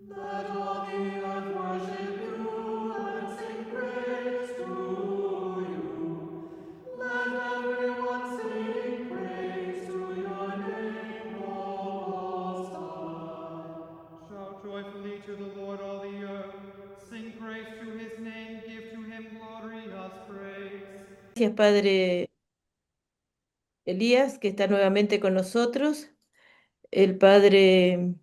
Let all the earth worship you and sing praise to you. Let everyone sing praise to your name, O Most High. Shout joyfully to the Lord, all the earth. Sing praise to his name. Give to him glorious praise. Gracias, Padre Elías, que está nuevamente con nosotros. El Padre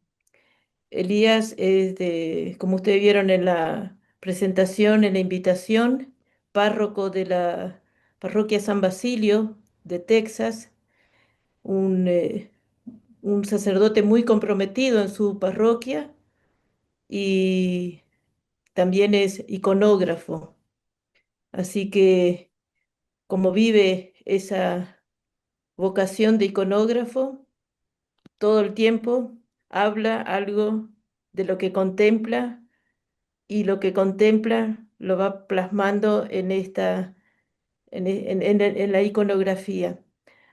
Elías es como ustedes vieron en la presentación, en la invitación, párroco de la parroquia San Basilio de Texas, un, un sacerdote muy comprometido en su parroquia y también es iconógrafo. Así que como vive esa vocación de iconógrafo, todo el tiempo habla algo de lo que contempla y lo que contempla lo va plasmando en la iconografía.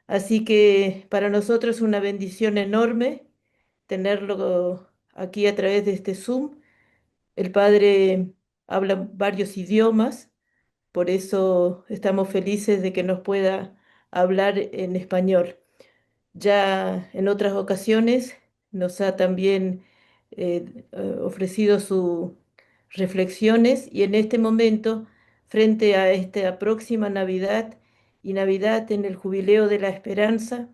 Así que para nosotros es una bendición enorme tenerlo aquí a través de este Zoom. El padre habla varios idiomas, por eso estamos felices de que nos pueda hablar en español. Ya en otras ocasiones nos ha también ofrecido sus reflexiones y en este momento, frente a esta próxima Navidad y Navidad en el Jubileo de la Esperanza,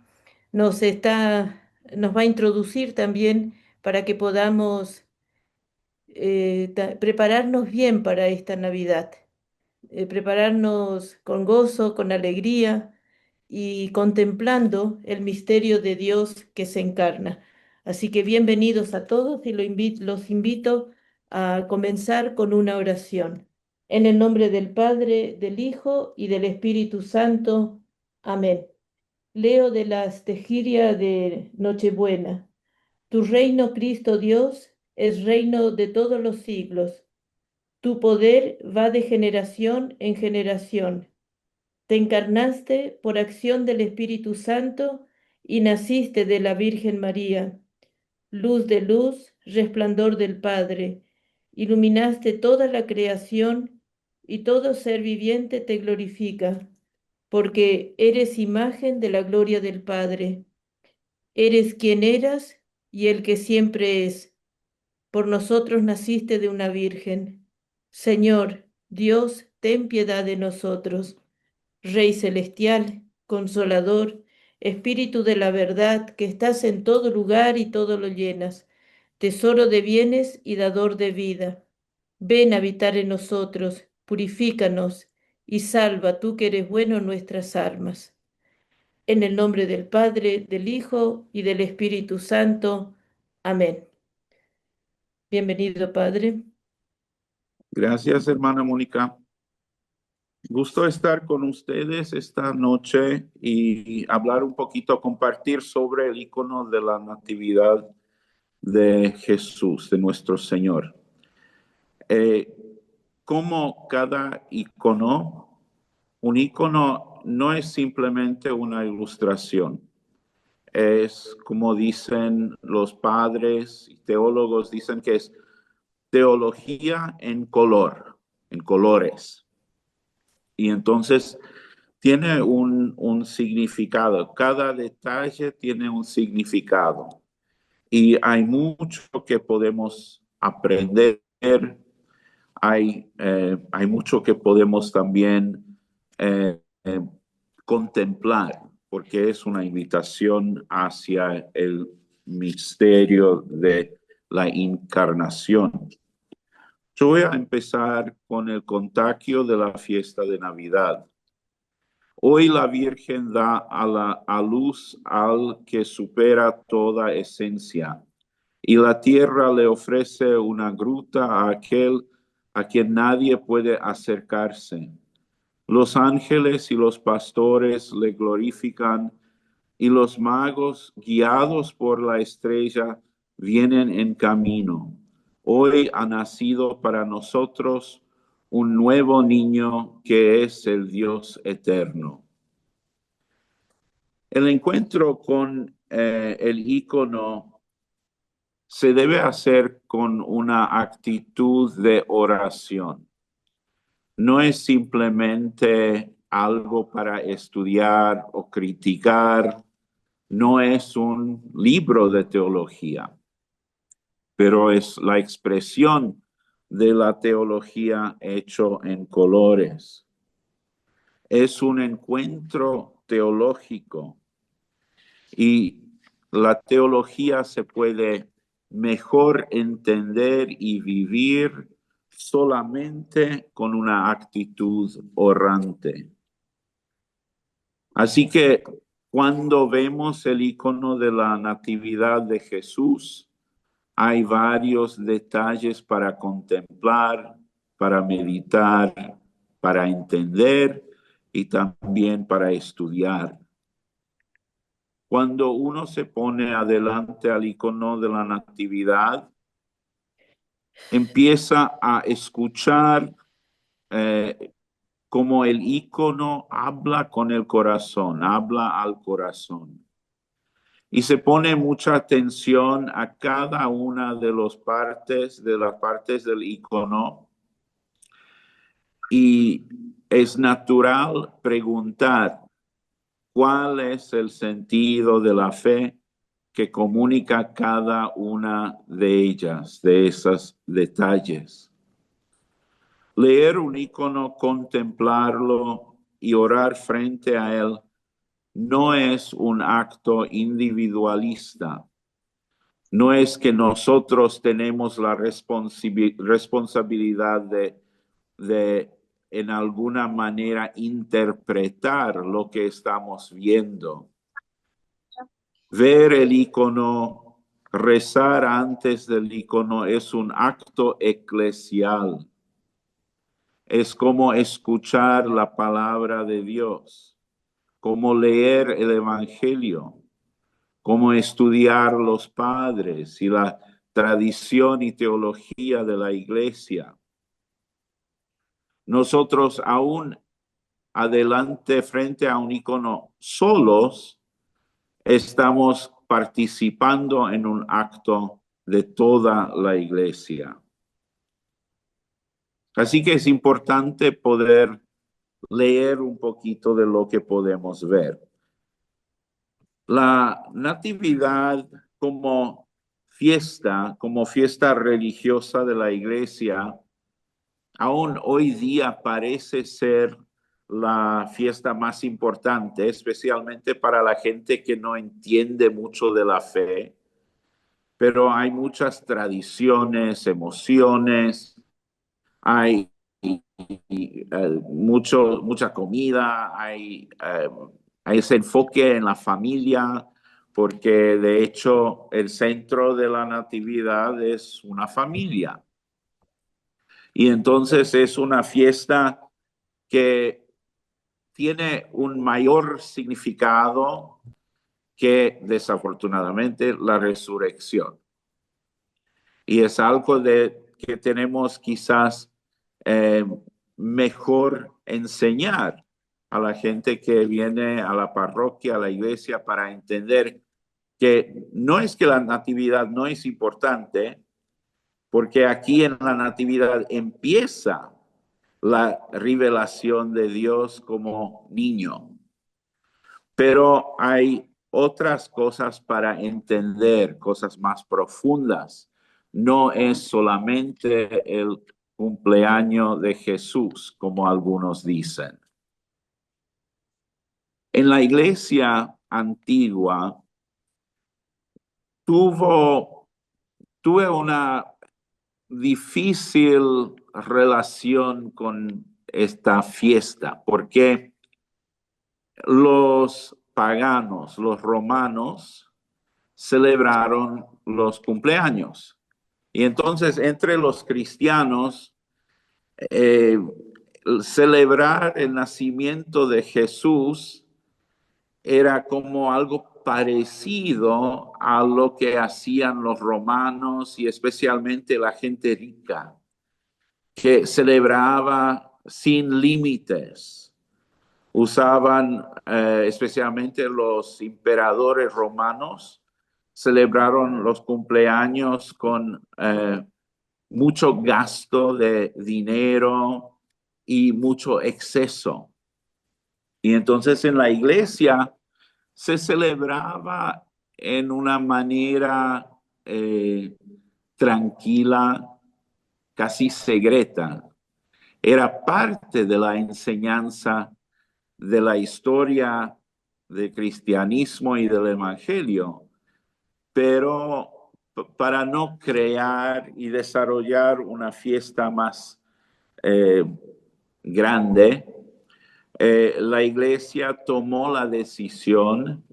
nos va a introducir también para que podamos prepararnos bien para esta Navidad, prepararnos con gozo, con alegría y contemplando el misterio de Dios que se encarna. Así que bienvenidos a todos y los invito a comenzar con una oración. En el nombre del Padre, del Hijo y del Espíritu Santo. Amén. Leo de la Tegiria de Nochebuena. Tu reino, Cristo Dios, es reino de todos los siglos. Tu poder va de generación en generación. Te encarnaste por acción del Espíritu Santo y naciste de la Virgen María. Luz de luz, resplandor del Padre, iluminaste toda la creación y todo ser viviente te glorifica, porque eres imagen de la gloria del Padre. Eres quien eras y el que siempre es. Por nosotros naciste de una virgen. Señor, Dios, ten piedad de nosotros. Rey celestial, consolador, Espíritu de la verdad, que estás en todo lugar y todo lo llenas, tesoro de bienes y dador de vida. Ven a habitar en nosotros, purifícanos y salva tú que eres bueno nuestras almas. En el nombre del Padre, del Hijo y del Espíritu Santo. Amén. Bienvenido, Padre. Gracias, hermana Mónica. Gusto estar con ustedes esta noche y hablar un poquito, compartir sobre el icono de la Natividad de Jesús, de nuestro Señor. Como cada icono, un icono no es simplemente una ilustración. Es como dicen los padres y teólogos, dicen que es teología en color, en colores. Y entonces tiene un significado, cada detalle tiene un significado. Y hay mucho que podemos aprender, hay mucho que podemos también contemplar, porque es una invitación hacia el misterio de la encarnación. Yo voy a empezar con el contagio de la fiesta de Navidad. Hoy la Virgen da a luz al que supera toda esencia, y la tierra le ofrece una gruta a aquel a quien nadie puede acercarse. Los ángeles y los pastores le glorifican, y los magos, guiados por la estrella, vienen en camino. Hoy ha nacido para nosotros un nuevo niño que es el Dios eterno. El encuentro con el ícono se debe hacer con una actitud de oración. No es simplemente algo para estudiar o criticar, no es un libro de teología, pero es la expresión de la teología hecho en colores. Es un encuentro teológico y la teología se puede mejor entender y vivir solamente con una actitud orante. Así que cuando vemos el icono de la Natividad de Jesús, hay varios detalles para contemplar, para meditar, para entender y también para estudiar. Cuando uno se pone adelante al icono de la Natividad, empieza a escuchar como el icono habla con el corazón, habla al corazón. Y se pone mucha atención a cada una de las partes del icono. Y es natural preguntar cuál es el sentido de la fe que comunica cada una de ellas, de esos detalles. Leer un icono, contemplarlo y orar frente a él no es un acto individualista. No es que nosotros tenemos la responsabilidad de en alguna manera interpretar lo que estamos viendo. Ver el icono, rezar antes del icono es un acto eclesial. Es como escuchar la palabra de Dios, como leer el Evangelio, como estudiar los padres y la tradición y teología de la Iglesia. Nosotros aún adelante frente a un icono solos, estamos participando en un acto de toda la Iglesia. Así que es importante poder leer un poquito de lo que podemos ver. La Natividad como fiesta religiosa de la Iglesia, aún hoy día parece ser la fiesta más importante, especialmente para la gente que no entiende mucho de la fe, pero hay muchas tradiciones, emociones, hay mucha comida, hay ese enfoque en la familia, porque de hecho el centro de la Natividad es una familia. Y entonces es una fiesta que tiene un mayor significado que desafortunadamente la resurrección. Y es algo que tenemos quizás mejor enseñar a la gente que viene a la parroquia, a la iglesia, para entender que no es que la natividad no es importante, porque aquí en la natividad empieza la revelación de Dios como niño. Pero hay otras cosas para entender, cosas más profundas. No es solamente el cumpleaños de Jesús, como algunos dicen. En la iglesia antigua tuve una difícil relación con esta fiesta, porque los paganos, los romanos, celebraron los cumpleaños. Y entonces entre los cristianos, celebrar el nacimiento de Jesús era como algo parecido a lo que hacían los romanos y especialmente la gente rica, que celebraba sin límites. Usaban, especialmente los emperadores romanos, celebraron los cumpleaños con mucho gasto de dinero y mucho exceso. Y entonces en la iglesia se celebraba en una manera tranquila, casi secreta. Era parte de la enseñanza de la historia del cristianismo y del evangelio, pero para no crear y desarrollar una fiesta más grande, la iglesia tomó la decisión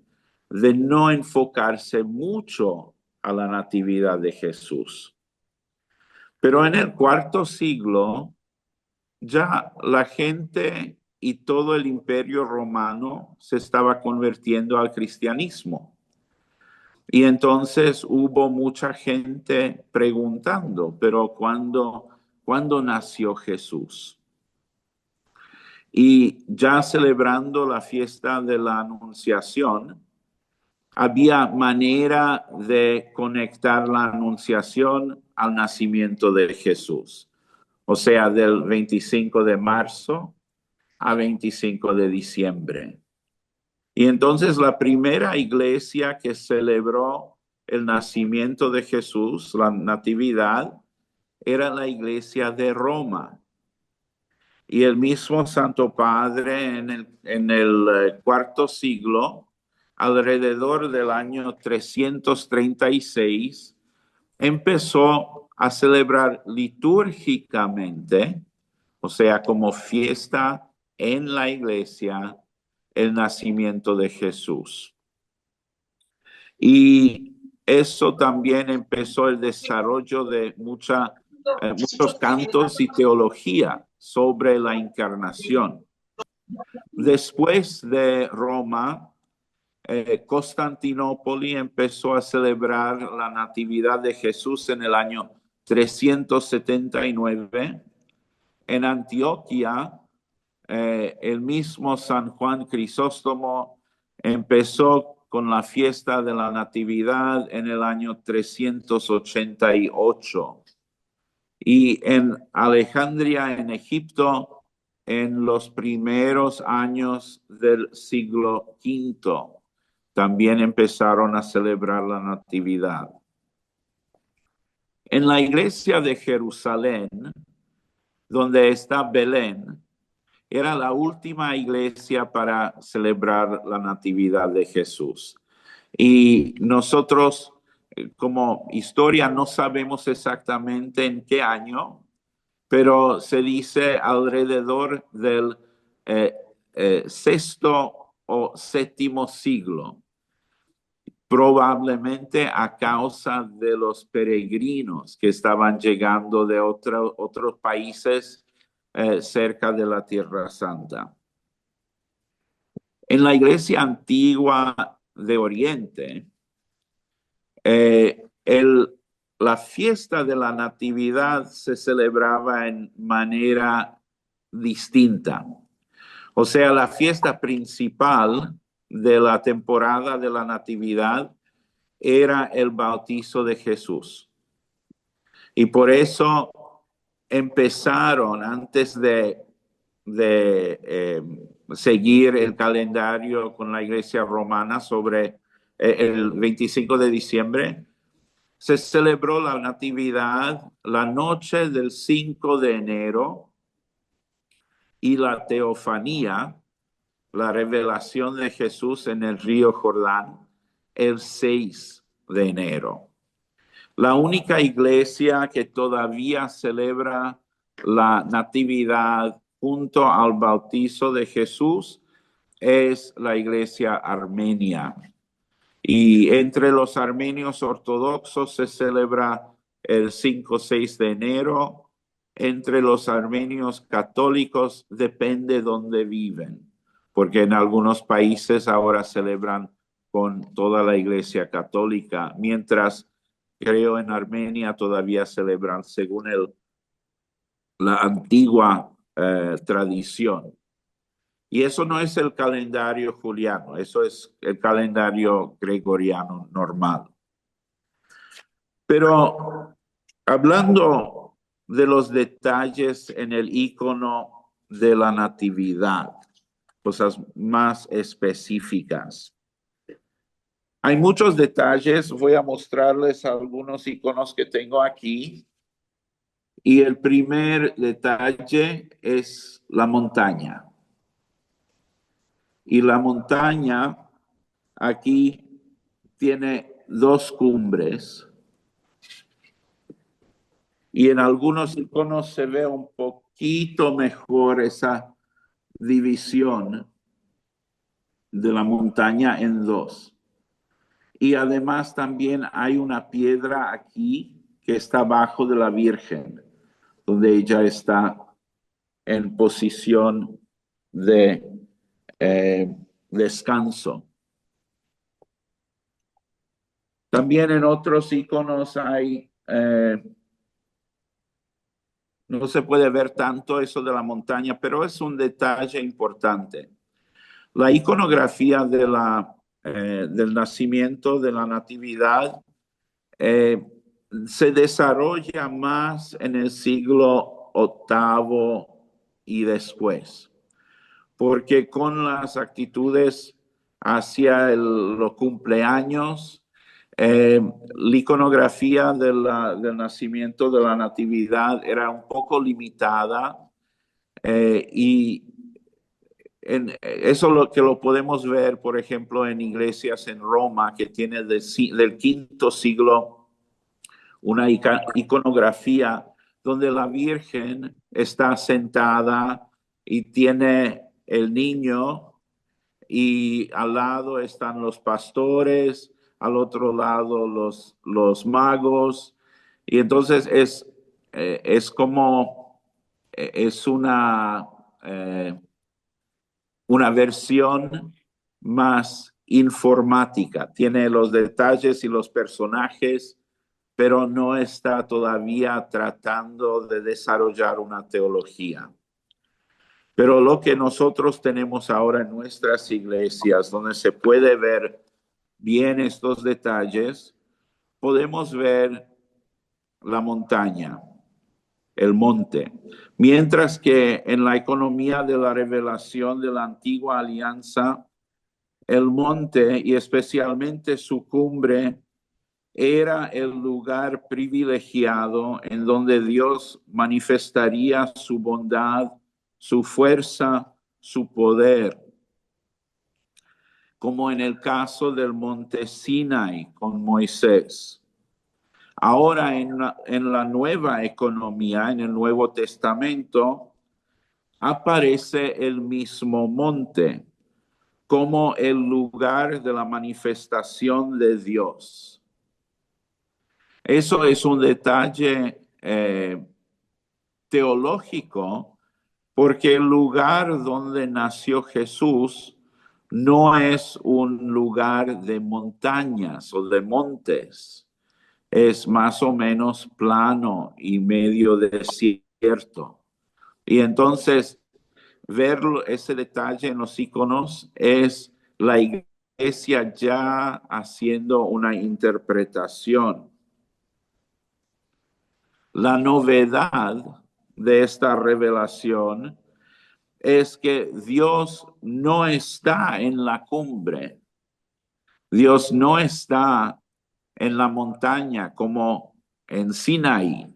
de no enfocarse mucho a la natividad de Jesús. Pero en el cuarto siglo, ya la gente y todo el imperio romano se estaba convirtiendo al cristianismo. Y entonces hubo mucha gente preguntando, pero ¿cuándo nació Jesús? Y ya celebrando la fiesta de la Anunciación, había manera de conectar la Anunciación al nacimiento de Jesús. O sea, del 25 de marzo a 25 de diciembre. Y entonces la primera iglesia que celebró el nacimiento de Jesús, la Natividad, era la iglesia de Roma. Y el mismo Santo Padre en el cuarto siglo, alrededor del año 336, empezó a celebrar litúrgicamente, o sea, como fiesta en la iglesia, el nacimiento de Jesús. Y eso también empezó el desarrollo de muchos cantos y teología sobre la encarnación. Después de Roma, Constantinopla empezó a celebrar la Natividad de Jesús en el año 379. En Antioquia, el mismo San Juan Crisóstomo empezó con la fiesta de la Natividad en el año 388. Y en Alejandría, en Egipto, en los primeros años del siglo V, también empezaron a celebrar la Natividad. En la iglesia de Jerusalén, donde está Belén, era la última iglesia para celebrar la Natividad de Jesús. Y nosotros, como historia, no sabemos exactamente en qué año, pero se dice alrededor del sexto o séptimo siglo, probablemente a causa de los peregrinos que estaban llegando de otros países cerca de la Tierra Santa. En la iglesia antigua de Oriente, la fiesta de la Natividad se celebraba en manera distinta. O sea, la fiesta principal de la temporada de la Natividad era el bautizo de Jesús. Y por eso empezaron, antes de seguir el calendario con la iglesia romana sobre el 25 de diciembre, se celebró la Natividad la noche del 5 de enero y la teofanía, la revelación de Jesús en el río Jordán, el 6 de enero. La única iglesia que todavía celebra la Natividad junto al bautizo de Jesús es la iglesia armenia. Y entre los armenios ortodoxos se celebra el 5-6 de enero. Entre los armenios católicos depende dónde viven, porque en algunos países ahora celebran con toda la iglesia católica, mientras creo en Armenia todavía celebran según la antigua tradición. Y eso no es el calendario juliano, eso es el calendario gregoriano normal. Pero hablando de los detalles en el icono de la natividad, cosas más específicas. Hay muchos detalles, voy a mostrarles algunos iconos que tengo aquí. Y el primer detalle es la montaña. Y la montaña aquí tiene dos cumbres. Y en algunos iconos se ve un poquito mejor esa división de la montaña en dos. Y además también hay una piedra aquí que está abajo de la Virgen, donde ella está en posición de descanso. También en otros iconos hay, no se puede ver tanto eso de la montaña, pero es un detalle importante. La iconografía de del nacimiento, de la natividad, se desarrolla más en el siglo VIII y después, porque con las actitudes hacia los cumpleaños, la iconografía del nacimiento de la natividad era un poco limitada y eso lo que lo podemos ver, por ejemplo, en iglesias en Roma que tiene del V siglo una iconografía donde la Virgen está sentada y tiene el niño y al lado están los pastores, al otro lado los magos. Y entonces es como, es una versión más informática. Tiene los detalles y los personajes, pero no está todavía tratando de desarrollar una teología. Pero lo que nosotros tenemos ahora en nuestras iglesias, donde se puede ver bien estos detalles, podemos ver la montaña, el monte. Mientras que en la economía de la revelación de la antigua alianza, el monte y especialmente su cumbre era el lugar privilegiado en donde Dios manifestaría su bondad, su fuerza, su poder, como en el caso del monte Sinai con Moisés. Ahora en la nueva economía, en el Nuevo Testamento, aparece el mismo monte como el lugar de la manifestación de Dios. Eso es un detalle teológico, porque el lugar donde nació Jesús no es un lugar de montañas o de montes, es más o menos plano y medio desierto. Y entonces, ver ese detalle en los iconos es la iglesia ya haciendo una interpretación. La novedad de esta revelación es que Dios no está en la cumbre. Dios no está en la montaña como en Sinaí,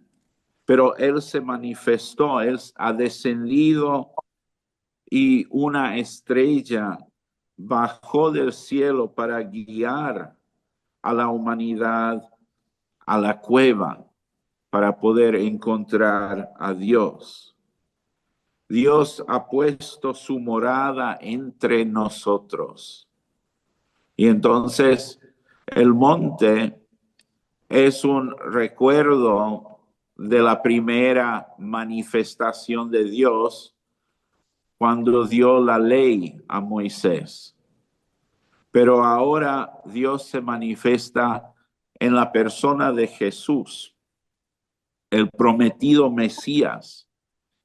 pero Él se manifestó, Él ha descendido y una estrella bajó del cielo para guiar a la humanidad a la cueva para poder encontrar a Dios. Dios ha puesto su morada entre nosotros. Y entonces el monte es un recuerdo de la primera manifestación de Dios cuando dio la ley a Moisés. Pero ahora Dios se manifiesta en la persona de Jesús, el prometido Mesías,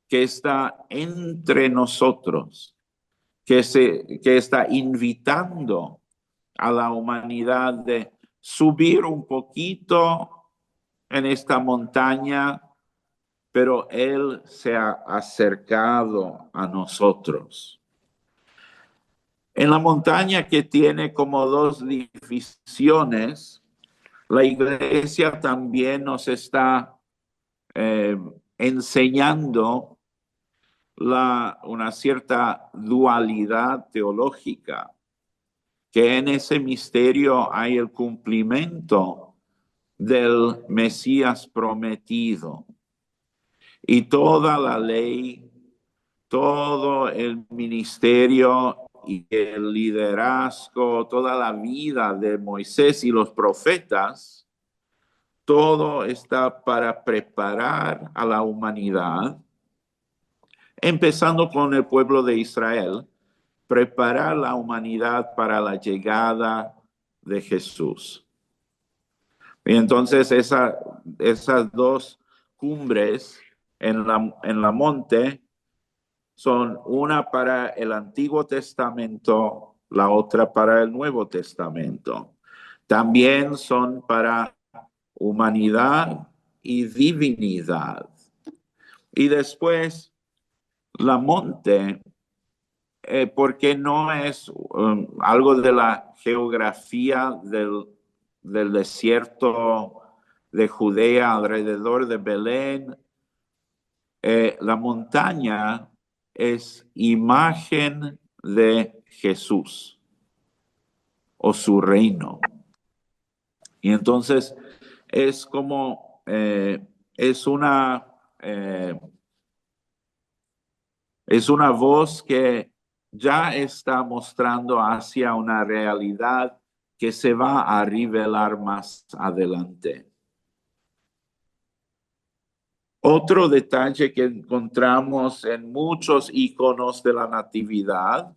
que está entre nosotros, que está invitando a la humanidad de subir un poquito en esta montaña, pero Él se ha acercado a nosotros. En la montaña que tiene como dos divisiones, la iglesia también nos está enseñando una cierta dualidad teológica, que en ese misterio hay el cumplimiento del Mesías prometido y toda la ley, todo el ministerio y el liderazgo, toda la vida de Moisés y los profetas, todo está para preparar a la humanidad, empezando con el pueblo de Israel, preparar la humanidad para la llegada de Jesús. Y entonces esas dos cumbres en la monte son una para el Antiguo Testamento, la otra para el Nuevo Testamento. También son para humanidad y divinidad. Y después la monte, porque no es algo de la geografía del desierto de Judea alrededor de Belén. La montaña es imagen de Jesús o su reino. Y entonces es como, es una voz que ya está mostrando hacia una realidad que se va a revelar más adelante. Otro detalle que encontramos en muchos iconos de la Natividad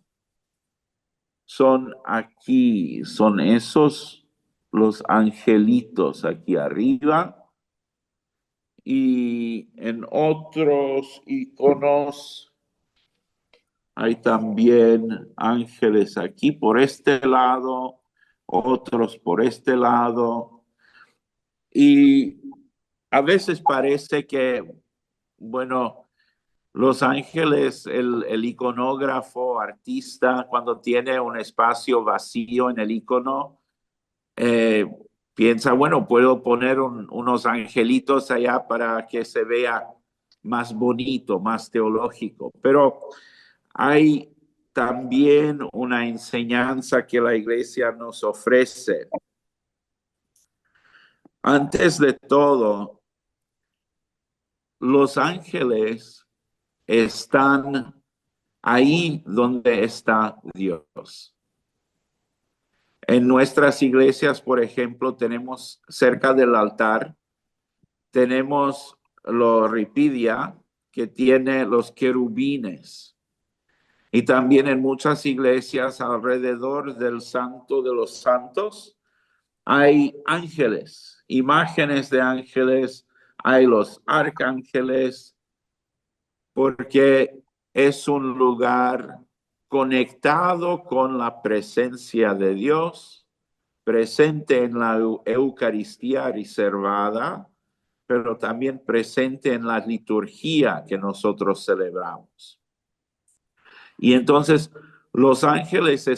son esos los angelitos aquí arriba, y en otros iconos hay también ángeles aquí por este lado, otros por este lado, y a veces parece que, bueno, los ángeles, el iconógrafo, artista, cuando tiene un espacio vacío en el icono, piensa, bueno, puedo poner unos angelitos allá para que se vea más bonito, más teológico. Pero hay también una enseñanza que la iglesia nos ofrece. Antes de todo, los ángeles están ahí donde está Dios. En nuestras iglesias, por ejemplo, tenemos cerca del altar, tenemos la ripidia que tiene los querubines. Y también en muchas iglesias alrededor del Santo de los Santos hay ángeles, imágenes de ángeles, hay los arcángeles, porque es un lugar conectado con la presencia de Dios, presente en la Eucaristía reservada, pero también presente en la liturgia que nosotros celebramos. Y entonces los ángeles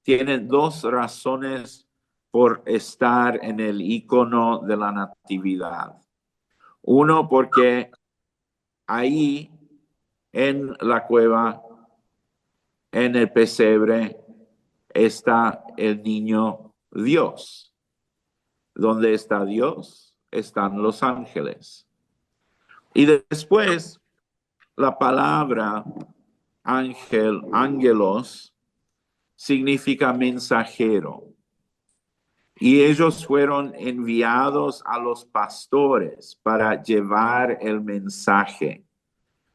tienen dos razones por estar en el icono de la Natividad. Uno, porque ahí en la cueva, en el pesebre, está el niño Dios. ¿Dónde está Dios? Están los ángeles. Y después, la palabra ángel, ángelos, significa mensajero. Y ellos fueron enviados a los pastores para llevar el mensaje.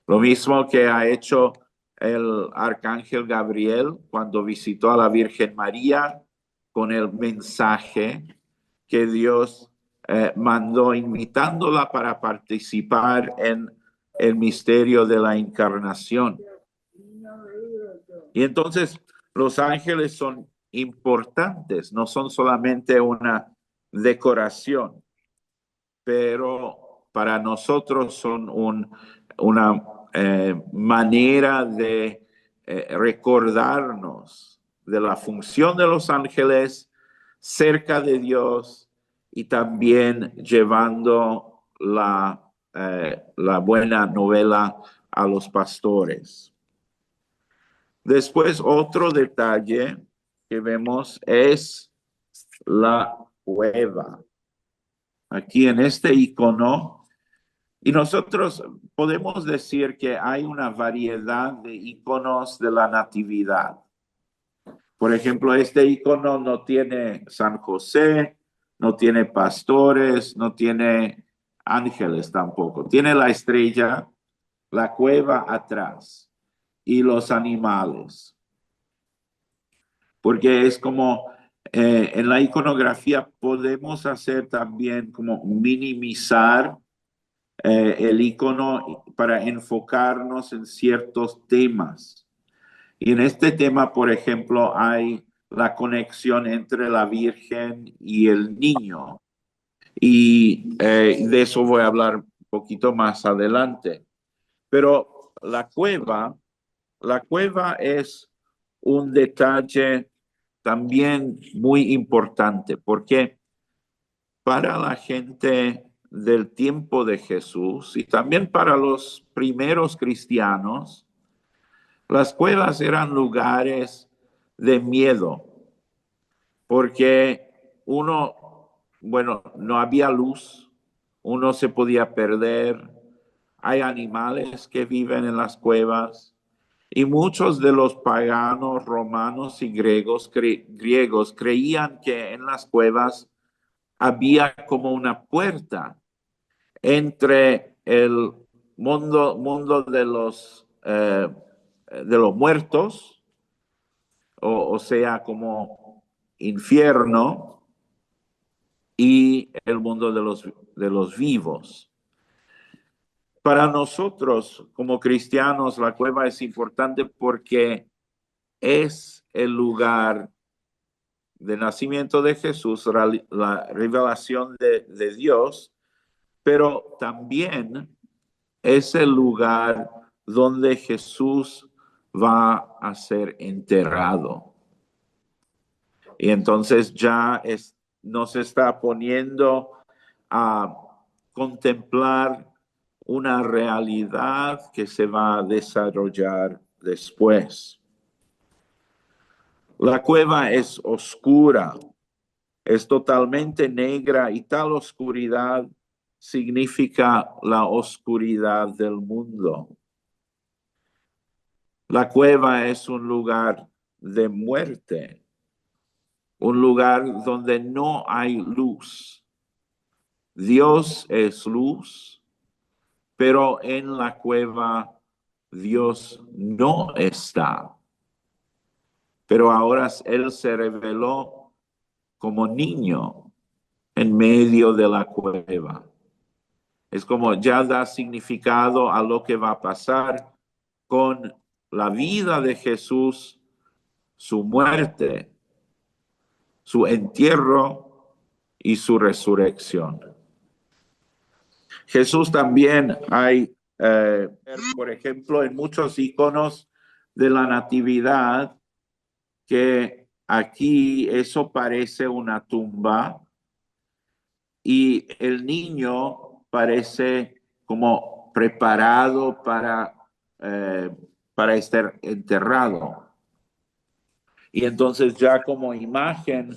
Lo mismo que ha hecho el arcángel Gabriel cuando visitó a la Virgen María con el mensaje que Dios mandó, invitándola para participar en el misterio de la encarnación. Y entonces los ángeles son importantes, no son solamente una decoración, pero para nosotros son una manera de recordarnos de la función de los ángeles cerca de Dios y también llevando la buena novela a los pastores. Después, otro detalle que vemos es la cueva. Aquí en este icono, y nosotros podemos decir que hay una variedad de iconos de la Natividad. Por ejemplo, este icono no tiene San José, no tiene pastores, no tiene ángeles tampoco. Tiene la estrella, la cueva atrás y los animales. Porque es como en la iconografía podemos hacer también como minimizar el icono para enfocarnos en ciertos temas. Y en este tema, por ejemplo, hay la conexión entre la Virgen y el niño. Y de eso voy a hablar un poquito más adelante. Pero la cueva es un detalle también muy importante, porque para la gente del tiempo de Jesús y también para los primeros cristianos, las cuevas eran lugares de miedo, porque no había luz, uno se podía perder, hay animales que viven en las cuevas, y muchos de los paganos romanos y griegos creían que en las cuevas había como una puerta entre el mundo de los muertos, o sea, como infierno, y el mundo de los vivos. Para nosotros, como cristianos, la cueva es importante porque es el lugar de nacimiento de Jesús, la revelación de Dios, pero también es el lugar donde Jesús va a ser enterrado. Y entonces ya nos está poniendo a contemplar una realidad que se va a desarrollar después. La cueva es oscura, es totalmente negra y tal oscuridad significa la oscuridad del mundo. La cueva es un lugar de muerte, un lugar donde no hay luz. Dios es luz, pero en la cueva Dios no está. Pero ahora Él se reveló como niño en medio de la cueva. Es como ya da significado a lo que va a pasar con la vida de Jesús, su muerte, su entierro y su resurrección. Jesús también hay, por ejemplo, en muchos iconos de la Natividad, que aquí eso parece una tumba y el niño parece como preparado para estar enterrado. Y entonces ya como imagen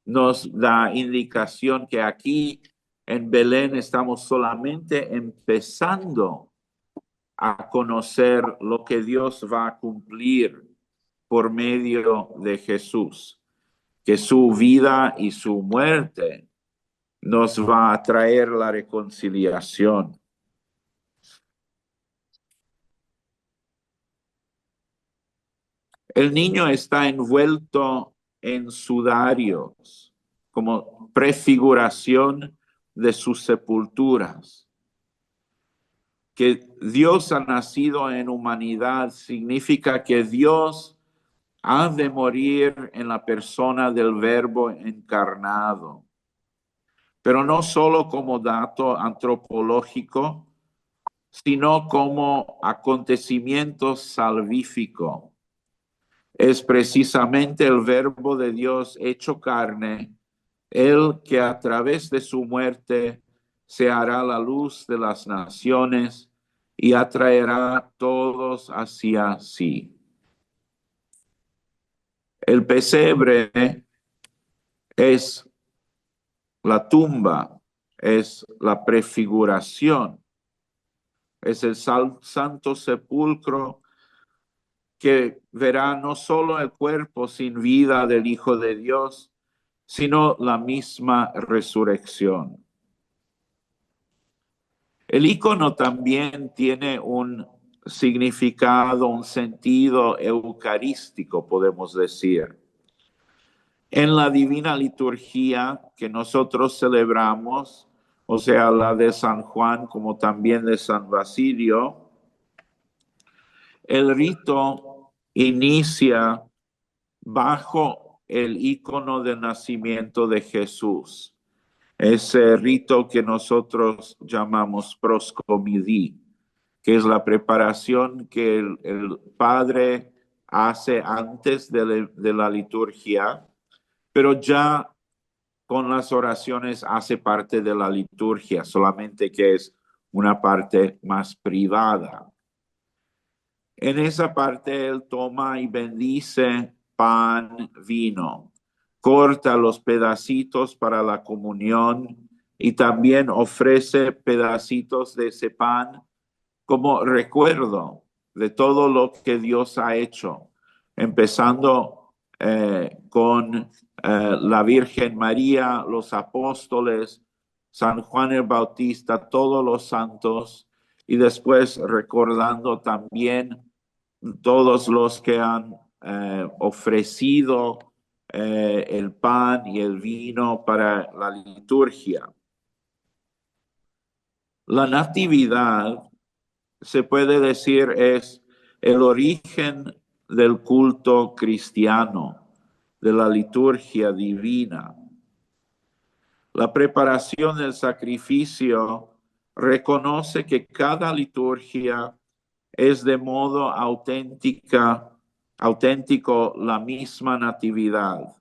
nos da indicación que aquí en Belén estamos solamente empezando a conocer lo que Dios va a cumplir por medio de Jesús, que su vida y su muerte nos va a traer la reconciliación. El niño está envuelto en sudarios como prefiguración de sus sepulturas. Que Dios ha nacido en humanidad significa que Dios ha de morir en la persona del Verbo encarnado. pero no solo como dato antropológico, sino como acontecimiento salvífico. Es precisamente el Verbo de Dios hecho carne, el que a través de su muerte se hará la luz de las naciones y atraerá a todos hacia sí. El pesebre es la tumba, es la prefiguración, es el santo sepulcro que verá no solo el cuerpo sin vida del Hijo de Dios, sino la misma resurrección. El icono también tiene un significado, un sentido eucarístico, podemos decir. En la divina liturgia que nosotros celebramos, o sea, la de San Juan como también de San Basilio, el rito inicia bajo el icono del nacimiento de Jesús, ese rito que nosotros llamamos proscomidí, que es la preparación que el Padre hace antes de la liturgia, pero ya con las oraciones hace parte de la liturgia, solamente que es una parte más privada. En esa parte él toma y bendice pan, vino, corta los pedacitos para la comunión y también ofrece pedacitos de ese pan como recuerdo de todo lo que Dios ha hecho, empezando con la Virgen María, los apóstoles, San Juan el Bautista, todos los santos, y después recordando también todos los que han ofrecido el pan y el vino para la liturgia. La natividad, se puede decir, es el origen del culto cristiano, de la liturgia divina. La preparación del sacrificio reconoce que cada liturgia es de modo auténtico la misma natividad,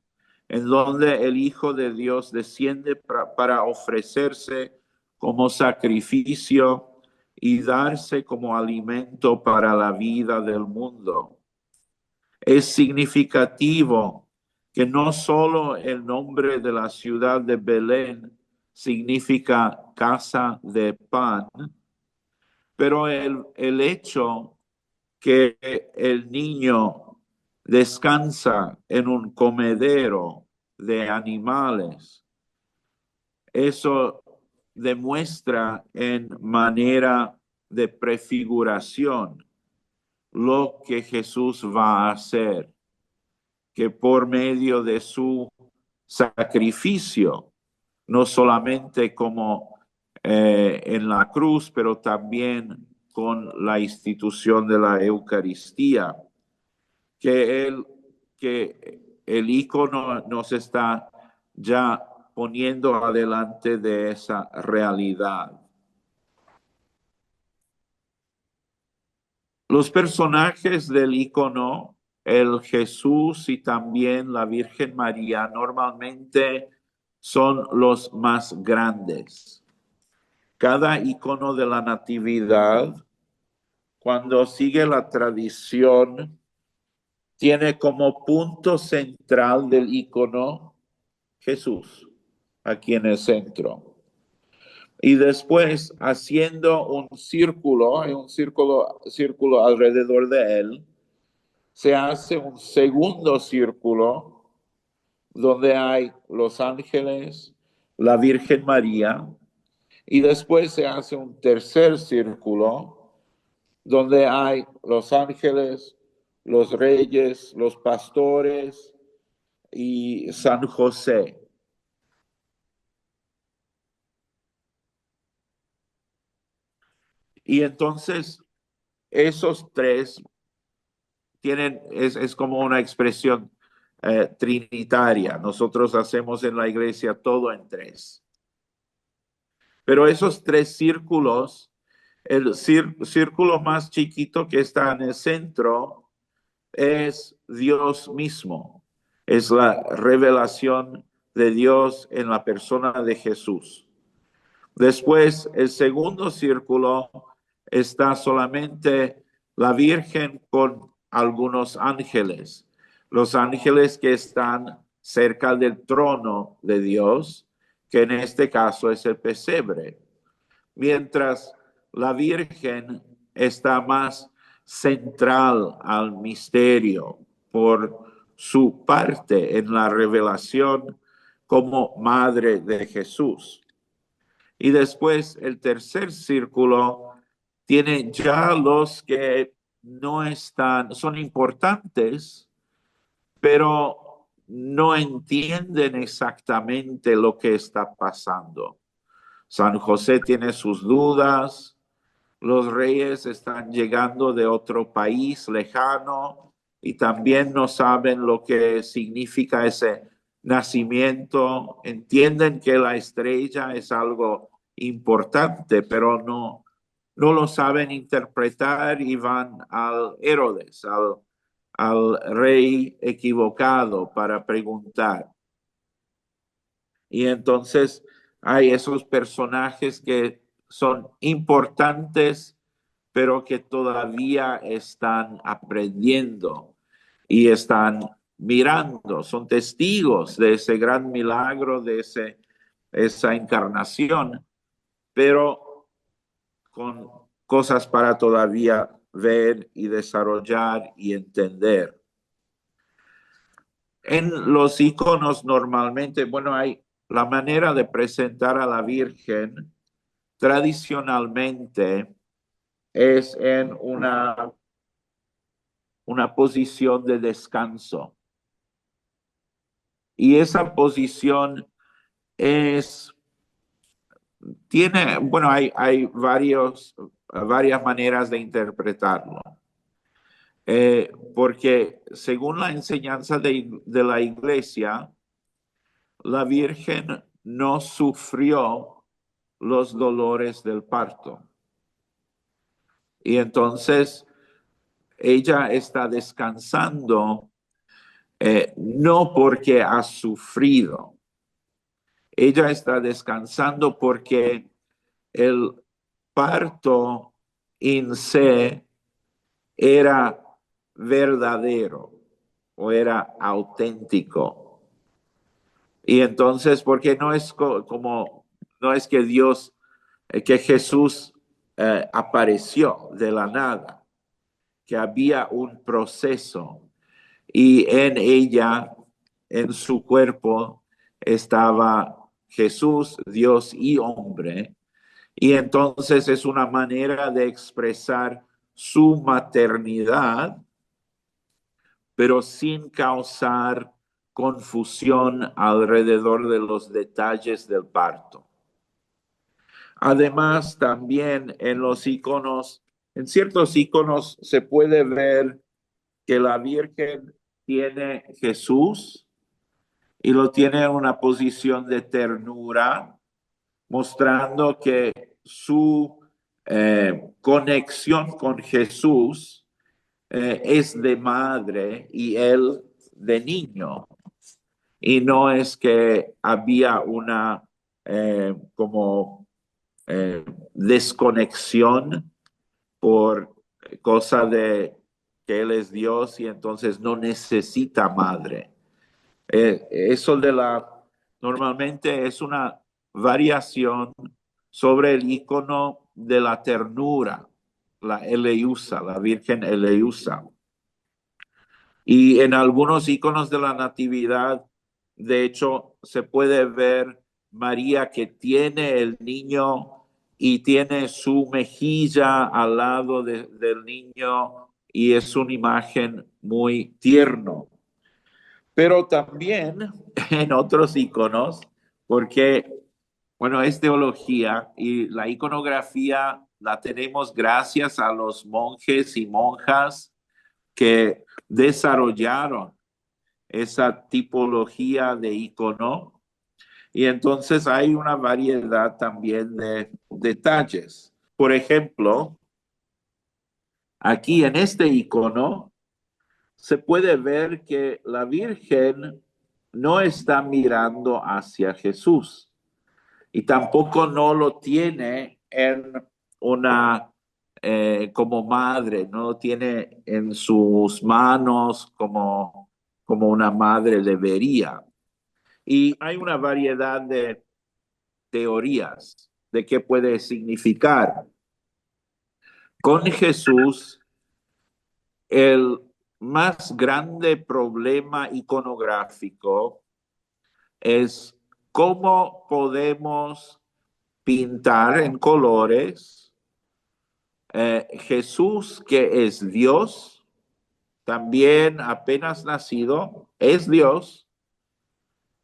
en donde el Hijo de Dios desciende para ofrecerse como sacrificio y darse como alimento para la vida del mundo. Es significativo que no solo el nombre de la ciudad de Belén significa casa de pan, pero el hecho que el niño descansa en un comedero de animales, eso demuestra en manera de prefiguración lo que Jesús va a hacer, que por medio de su sacrificio, no solamente como en la cruz, pero también con la institución de la Eucaristía, que el icono nos está ya poniendo adelante de esa realidad. Los personajes del icono, el Jesús y también la Virgen María, normalmente son los más grandes. Cada icono de la Natividad, cuando sigue la tradición, tiene como punto central del icono Jesús, aquí en el centro. Y después, haciendo un círculo alrededor de él, se hace un segundo círculo donde hay los ángeles, la Virgen María, y después se hace un tercer círculo donde hay los ángeles, los reyes, los pastores y San José. Y entonces esos tres es como una expresión trinitaria. Nosotros hacemos en la iglesia todo en tres. Pero esos tres círculos, el círculo más chiquito que está en el centro es Dios mismo. Es la revelación de Dios en la persona de Jesús. Después, el segundo círculo está solamente la Virgen con algunos ángeles. Los ángeles que están cerca del trono de Dios, que en este caso es el pesebre. Mientras la Virgen está más central al misterio por su parte en la revelación como madre de Jesús. Y después el tercer círculo tiene ya los que no están, son importantes, pero no entienden exactamente lo que está pasando. San José tiene sus dudas, los reyes están llegando de otro país lejano y también no saben lo que significa ese nacimiento. Entienden que la estrella es algo importante, pero no lo saben interpretar y van al Herodes, al rey equivocado para preguntar. Y entonces hay esos personajes que son importantes, pero que todavía están aprendiendo y están mirando, son testigos de ese gran milagro, de esa encarnación, pero con cosas para todavía ver y desarrollar y entender. En los iconos normalmente, bueno, hay la manera de presentar a la Virgen tradicionalmente es en una posición de descanso. Y esa posición bueno, hay varias maneras de interpretarlo. Porque según la enseñanza de la Iglesia, la Virgen no sufrió los dolores del parto. Y entonces ella está descansando no porque ha sufrido. Ella está descansando porque el parto en sí era verdadero o era auténtico. Y entonces, porque no es no es que Dios, que Jesús apareció de la nada, que había un proceso y en ella, en su cuerpo, estaba Jesús, Dios y hombre. Y entonces es una manera de expresar su maternidad, pero sin causar confusión alrededor de los detalles del parto. Además, también en los iconos, en ciertos iconos se puede ver que la Virgen tiene Jesús y lo tiene en una posición de ternura, mostrando que su conexión con Jesús es de madre y él de niño. Y no es que había una desconexión por cosa de que él es Dios y entonces no necesita madre. Eso normalmente es una variación sobre el icono de la ternura, la Eleusa, la Virgen Eleusa. Y en algunos iconos de la Natividad, de hecho, se puede ver María que tiene el niño y tiene su mejilla al lado del niño y es una imagen muy tierno. Pero también en otros iconos, porque, bueno, es teología y la iconografía la tenemos gracias a los monjes y monjas que desarrollaron esa tipología de icono. Y entonces hay una variedad también de detalles. Por ejemplo, aquí en este icono se puede ver que la Virgen no está mirando hacia Jesús y tampoco no lo tiene en una como madre, no lo tiene en sus manos como una madre debería. Y hay una variedad de teorías de qué puede significar. Con Jesús, el más grande problema iconográfico es cómo podemos pintar en colores Jesús, que es Dios, también apenas nacido, es Dios,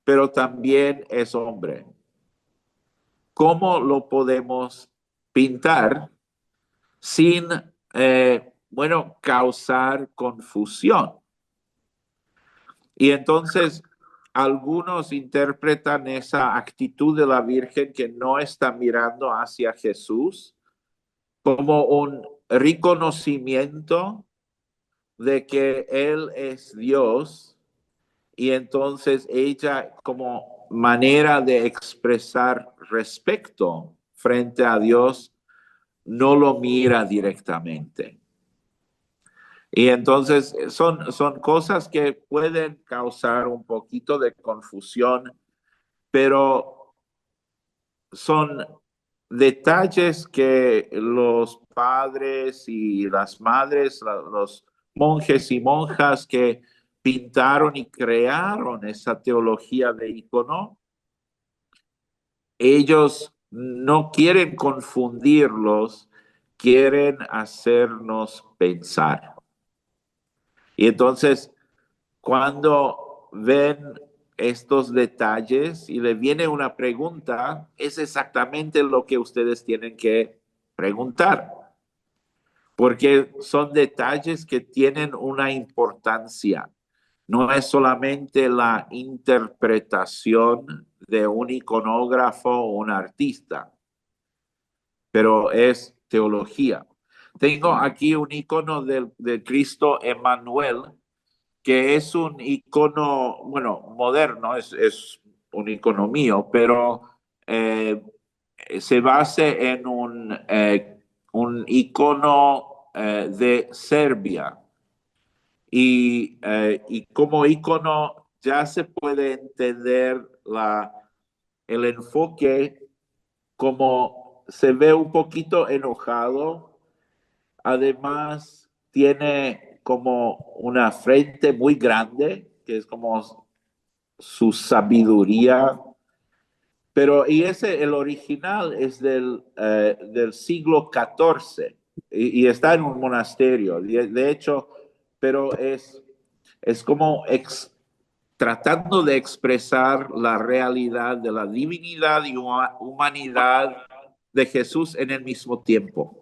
pero también es hombre. ¿Cómo lo podemos pintar sin, bueno, causar confusión? Y entonces algunos interpretan esa actitud de la Virgen que no está mirando hacia Jesús como un reconocimiento de que Él es Dios y entonces ella como manera de expresar respeto frente a Dios no lo mira directamente. Y entonces son cosas que pueden causar un poquito de confusión, pero son detalles que los padres y las madres, los monjes y monjas que pintaron y crearon esa teología de icono, ellos no quieren confundirlos, quieren hacernos pensar. Y entonces, cuando ven estos detalles y le viene una pregunta, es exactamente lo que ustedes tienen que preguntar, porque son detalles que tienen una importancia. No es solamente la interpretación de un iconógrafo o un artista, pero es teología. Tengo aquí un icono del Cristo Emmanuel, que es un icono, bueno, moderno, es un icono mío, pero se basa en un icono de Serbia. Y como icono ya se puede entender el enfoque como se ve un poquito enojado. Además, tiene como una frente muy grande, que es como su sabiduría. Pero, el original es del siglo XIV y está en un monasterio. De hecho, pero es como tratando de expresar la realidad de la divinidad y humanidad de Jesús en el mismo tiempo.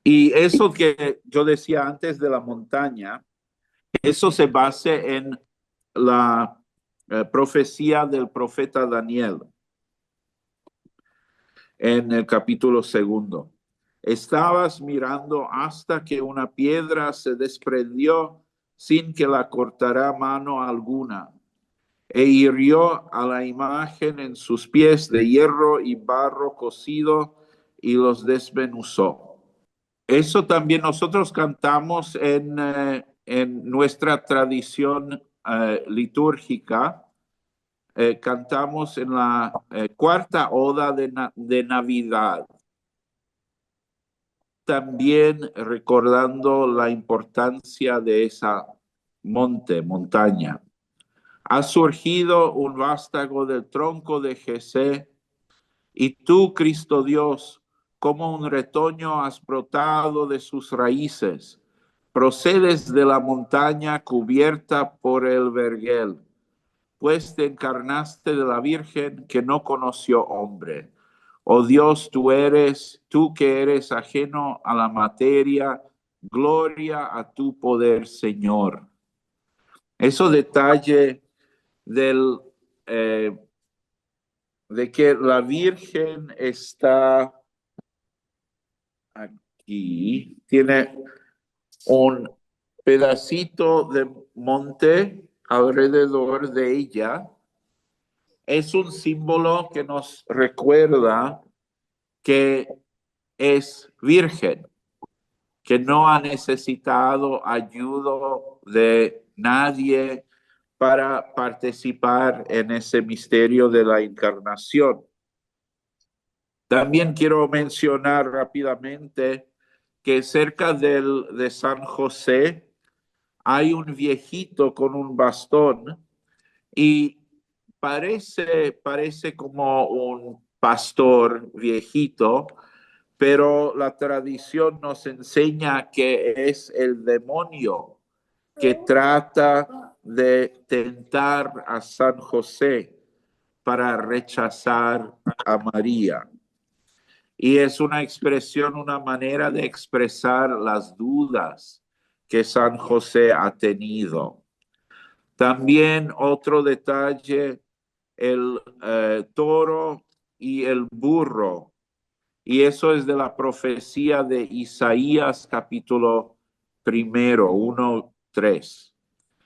Y eso que yo decía antes de la montaña, eso se basa en la profecía del profeta Daniel en el capítulo 2. Estabas mirando hasta que una piedra se desprendió sin que la cortara mano alguna, e hirió a la imagen en sus pies de hierro y barro cocido y los desmenuzó. Eso también nosotros cantamos en nuestra tradición litúrgica. Cantamos en la cuarta oda de Navidad, también recordando la importancia de esa montaña. Ha surgido un vástago del tronco de Jesé, y tú, Cristo Dios, como un retoño has brotado de sus raíces. Procedes de la montaña cubierta por el vergel, pues te encarnaste de la Virgen que no conoció hombre. Oh Dios, tú que eres ajeno a la materia, gloria a tu poder, Señor. Eso detalle del de que la Virgen está aquí, tiene un pedacito de monte alrededor de ella. Es un símbolo que nos recuerda que es virgen, que no ha necesitado ayuda de nadie para participar en ese misterio de la encarnación. También quiero mencionar rápidamente que cerca de San José hay un viejito con un bastón y parece como un pastor viejito, pero la tradición nos enseña que es el demonio que trata de tentar a San José para rechazar a María. Y es una expresión, una manera de expresar las dudas que San José ha tenido. También otro detalle, el toro y el burro. Y eso es de la profecía de Isaías capítulo 1:3.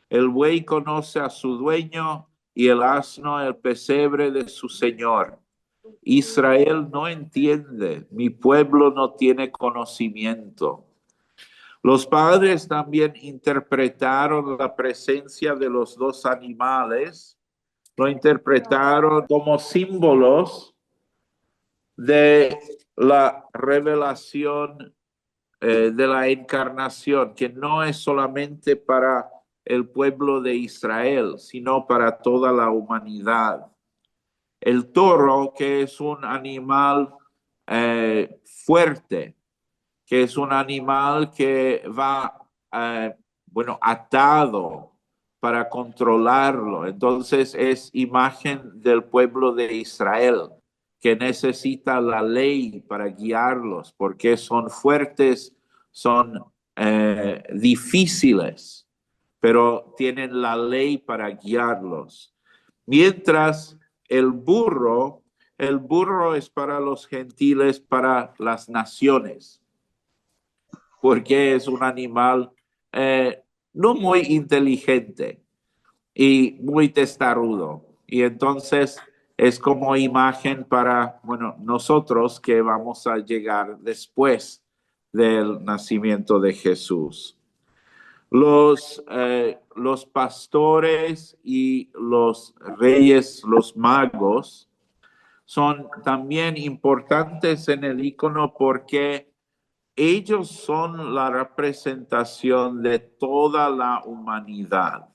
El buey conoce a su dueño y el asno el pesebre de su señor. Israel no entiende, mi pueblo no tiene conocimiento. Los padres también interpretaron la presencia de los dos animales, lo interpretaron como símbolos de la revelación de la encarnación, que no es solamente para el pueblo de Israel, sino para toda la humanidad. El toro, que es un animal fuerte, que es un animal que va, atado para controlarlo. Entonces es imagen del pueblo de Israel, que necesita la ley para guiarlos, porque son fuertes, son difíciles, pero tienen la ley para guiarlos. Mientras el burro es para los gentiles, para las naciones, porque es un animal no muy inteligente y muy testarudo. Y entonces es como imagen para, nosotros que vamos a llegar después del nacimiento de Jesús. Los pastores y los reyes, los magos, son también importantes en el icono porque ellos son la representación de toda la humanidad.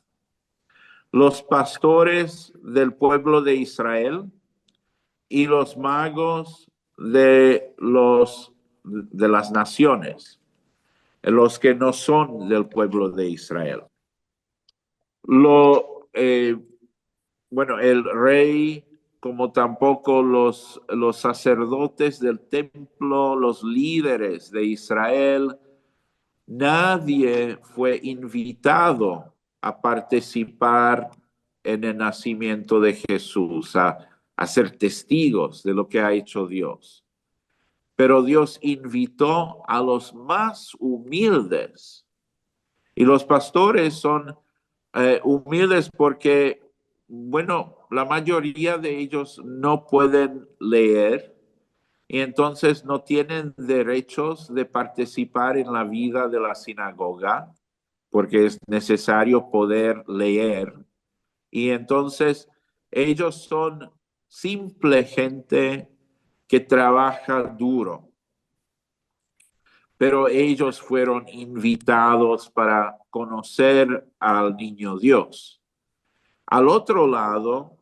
Los pastores del pueblo de Israel y los magos de las naciones, los que no son del pueblo de Israel. El rey, como tampoco los sacerdotes del templo, los líderes de Israel, nadie fue invitado a participar en el nacimiento de Jesús, a ser testigos de lo que ha hecho Dios. Pero Dios invitó a los más humildes. Y los pastores son humildes porque, la mayoría de ellos no pueden leer y entonces no tienen derechos de participar en la vida de la sinagoga porque es necesario poder leer. Y entonces ellos son simple gente que trabaja duro. Pero ellos fueron invitados para conocer al niño Dios. Al otro lado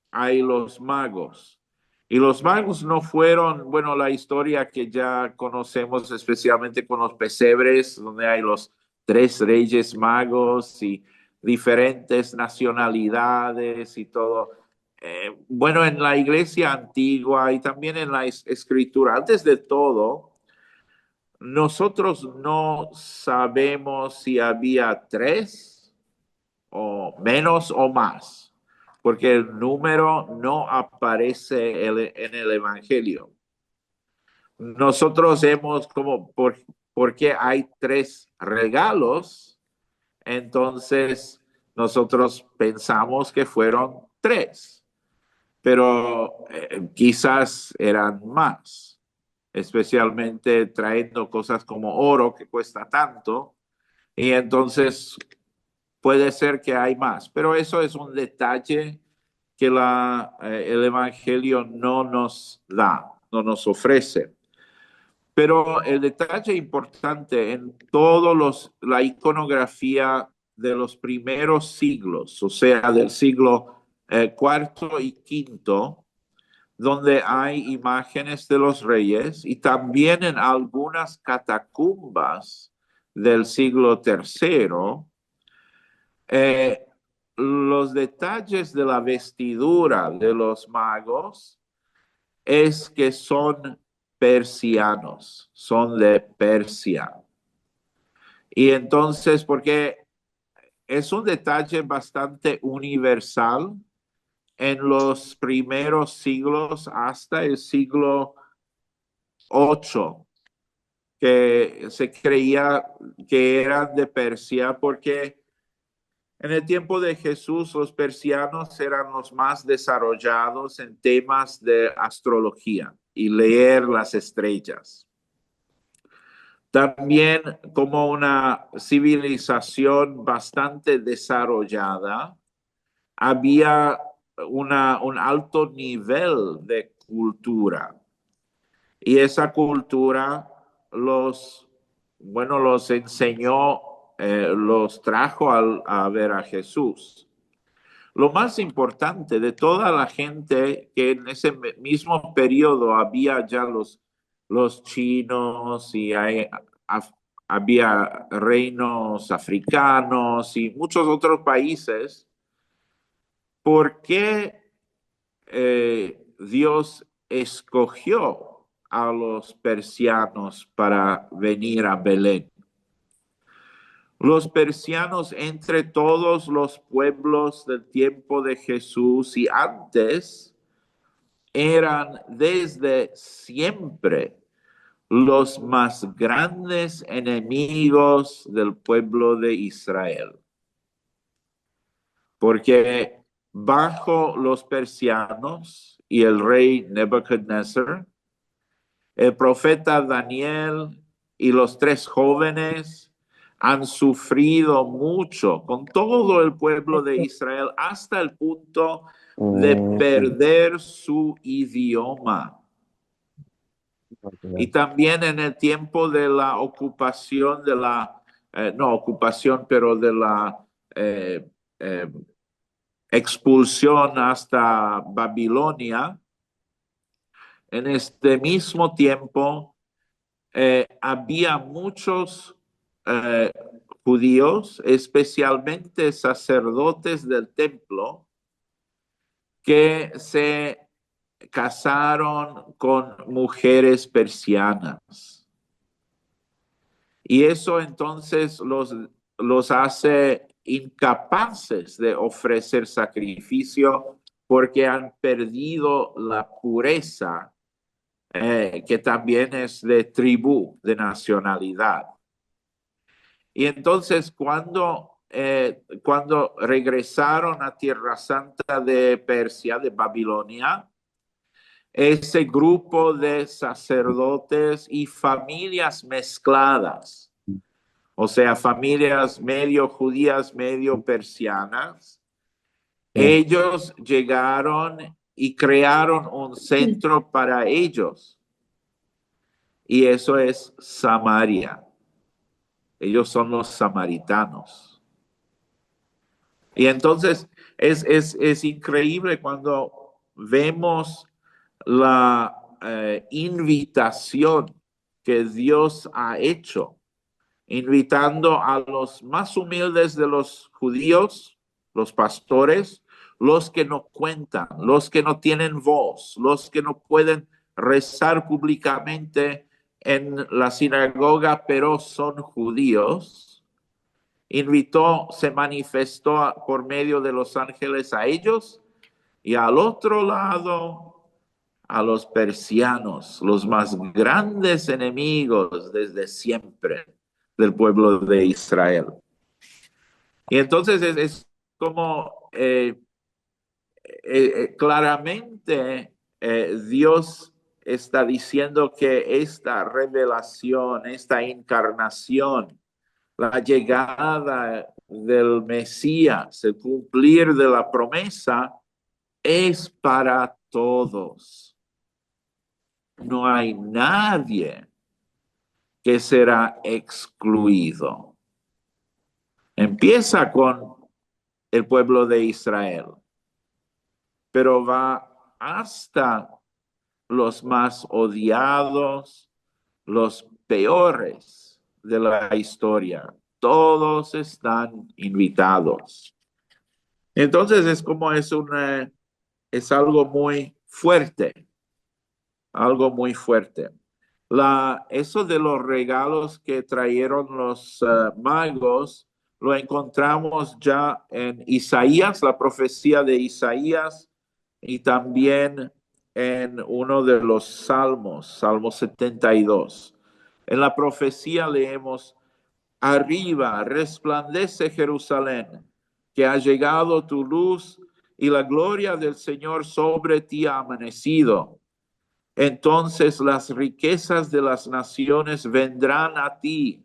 hay los magos. Y los magos no fueron, la historia que ya conocemos, especialmente con los pesebres, donde hay los 3 reyes magos y diferentes nacionalidades y todo. En la iglesia antigua y también en la escritura, antes de todo, nosotros no sabemos si había 3 o menos o más, porque el número no aparece en el Evangelio. Nosotros hemos porque hay 3 regalos, entonces nosotros pensamos que fueron 3, pero quizás eran más, especialmente trayendo cosas como oro que cuesta tanto, y entonces puede ser que hay más, pero eso es un detalle que el Evangelio no nos da, no nos ofrece. Pero el detalle importante en la iconografía de los primeros siglos, o sea, del siglo cuarto y quinto, donde hay imágenes de los reyes y también en algunas catacumbas del siglo tercero, los detalles de la vestidura de los magos es que son persianos, son de Persia. Y entonces, porque es un detalle bastante universal en los primeros siglos hasta el siglo VIII, que se creía que eran de Persia, porque en el tiempo de Jesús los persianos eran los más desarrollados en temas de astrología y leer las estrellas. También como una civilización bastante desarrollada, había un alto nivel de cultura. Y esa cultura los enseñó, los trajo a ver a Jesús. Lo más importante de toda la gente que en ese mismo periodo había ya los chinos y había reinos africanos y muchos otros países, ¿por qué Dios escogió a los persianos para venir a Belén? Los persianos, entre todos los pueblos del tiempo de Jesús y antes, eran desde siempre los más grandes enemigos del pueblo de Israel. Porque bajo los persianos y el rey Nebuchadnezzar, el profeta Daniel y los 3 jóvenes han sufrido mucho con todo el pueblo de Israel hasta el punto de perder su idioma. Y también en el tiempo de la ocupación de la expulsión hasta Babilonia, en este mismo tiempo había muchos judíos, especialmente sacerdotes del templo, que se casaron con mujeres persianas. Y eso entonces los hace incapaces de ofrecer sacrificio porque han perdido la pureza, que también es de tribu, de nacionalidad. Y entonces cuando regresaron a Tierra Santa de Persia, de Babilonia, ese grupo de sacerdotes y familias mezcladas, o sea, familias medio judías, medio persianas, ellos llegaron y crearon un centro para ellos. Y eso es Samaria. Ellos son los samaritanos. Y entonces es increíble cuando vemos la invitación que Dios ha hecho, invitando a los más humildes de los judíos, los pastores, los que no cuentan, los que no tienen voz, los que no pueden rezar públicamente en la sinagoga, pero son judíos. Se manifestó por medio de los ángeles a ellos y al otro lado a los persianos, los más grandes enemigos desde siempre del pueblo de Israel. Y entonces es como claramente Dios está diciendo que esta revelación, esta encarnación, la llegada del Mesías, el cumplir de la promesa, es para todos. No hay nadie que será excluido. Empieza con el pueblo de Israel, pero va hasta los más odiados, los peores de la historia. Todos están invitados. Entonces es como es algo muy fuerte, algo muy fuerte. Eso de los regalos que trajeron los magos, lo encontramos ya en Isaías, la profecía de Isaías, y también en uno de los salmos, Salmo 72. En la profecía leemos: arriba resplandece Jerusalén, que ha llegado tu luz y la gloria del Señor sobre ti ha amanecido. Entonces las riquezas de las naciones vendrán a ti.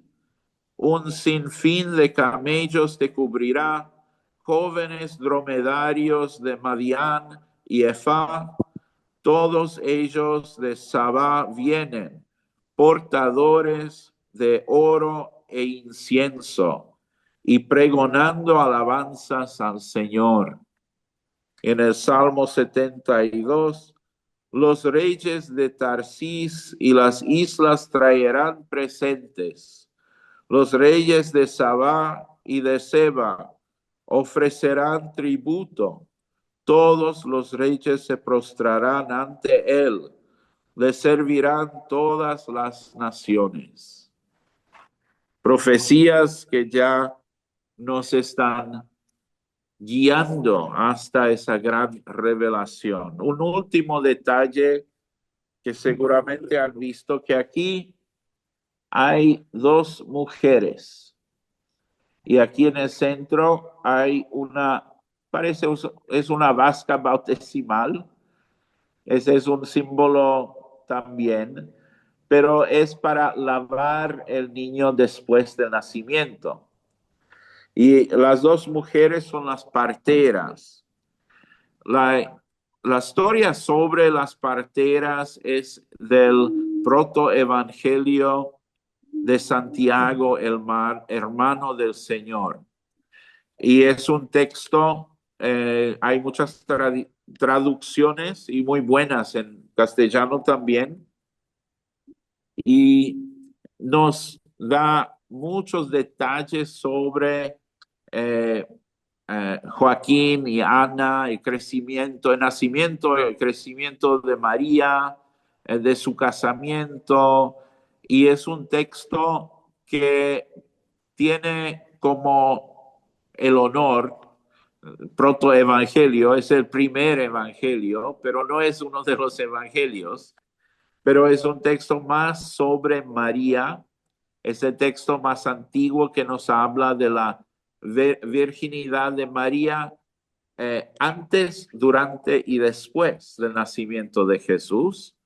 Un sinfín de camellos te cubrirá, jóvenes dromedarios de Madián y Efá, todos ellos de Sabá vienen, portadores de oro e incienso, y pregonando alabanzas al Señor. En el Salmo 72, los reyes de Tarsis y las islas traerán presentes. Los reyes de Sabá y de Seba ofrecerán tributo. Todos los reyes se prostrarán ante él. Le servirán todas las naciones. Profecías que ya nos están guiando hasta esa gran revelación. Un último detalle que seguramente han visto, que aquí hay dos mujeres y aquí en el centro hay parece es una vasca bautismal. Ese es un símbolo también, pero es para lavar el niño después del nacimiento. Y las dos mujeres son las parteras. La historia sobre las parteras es del protoevangelio de Santiago, hermano del Señor. Y es un texto, hay muchas traducciones y muy buenas en castellano también. Y nos da muchos detalles sobre Joaquín y Ana, el crecimiento, el nacimiento, el crecimiento de María, de su casamiento, y es un texto que tiene como el honor, protoevangelio, es el primer evangelio, pero no es uno de los evangelios, pero es un texto más sobre María, es el texto más antiguo que nos habla de la virginidad de María antes, durante y después del nacimiento de Jesús.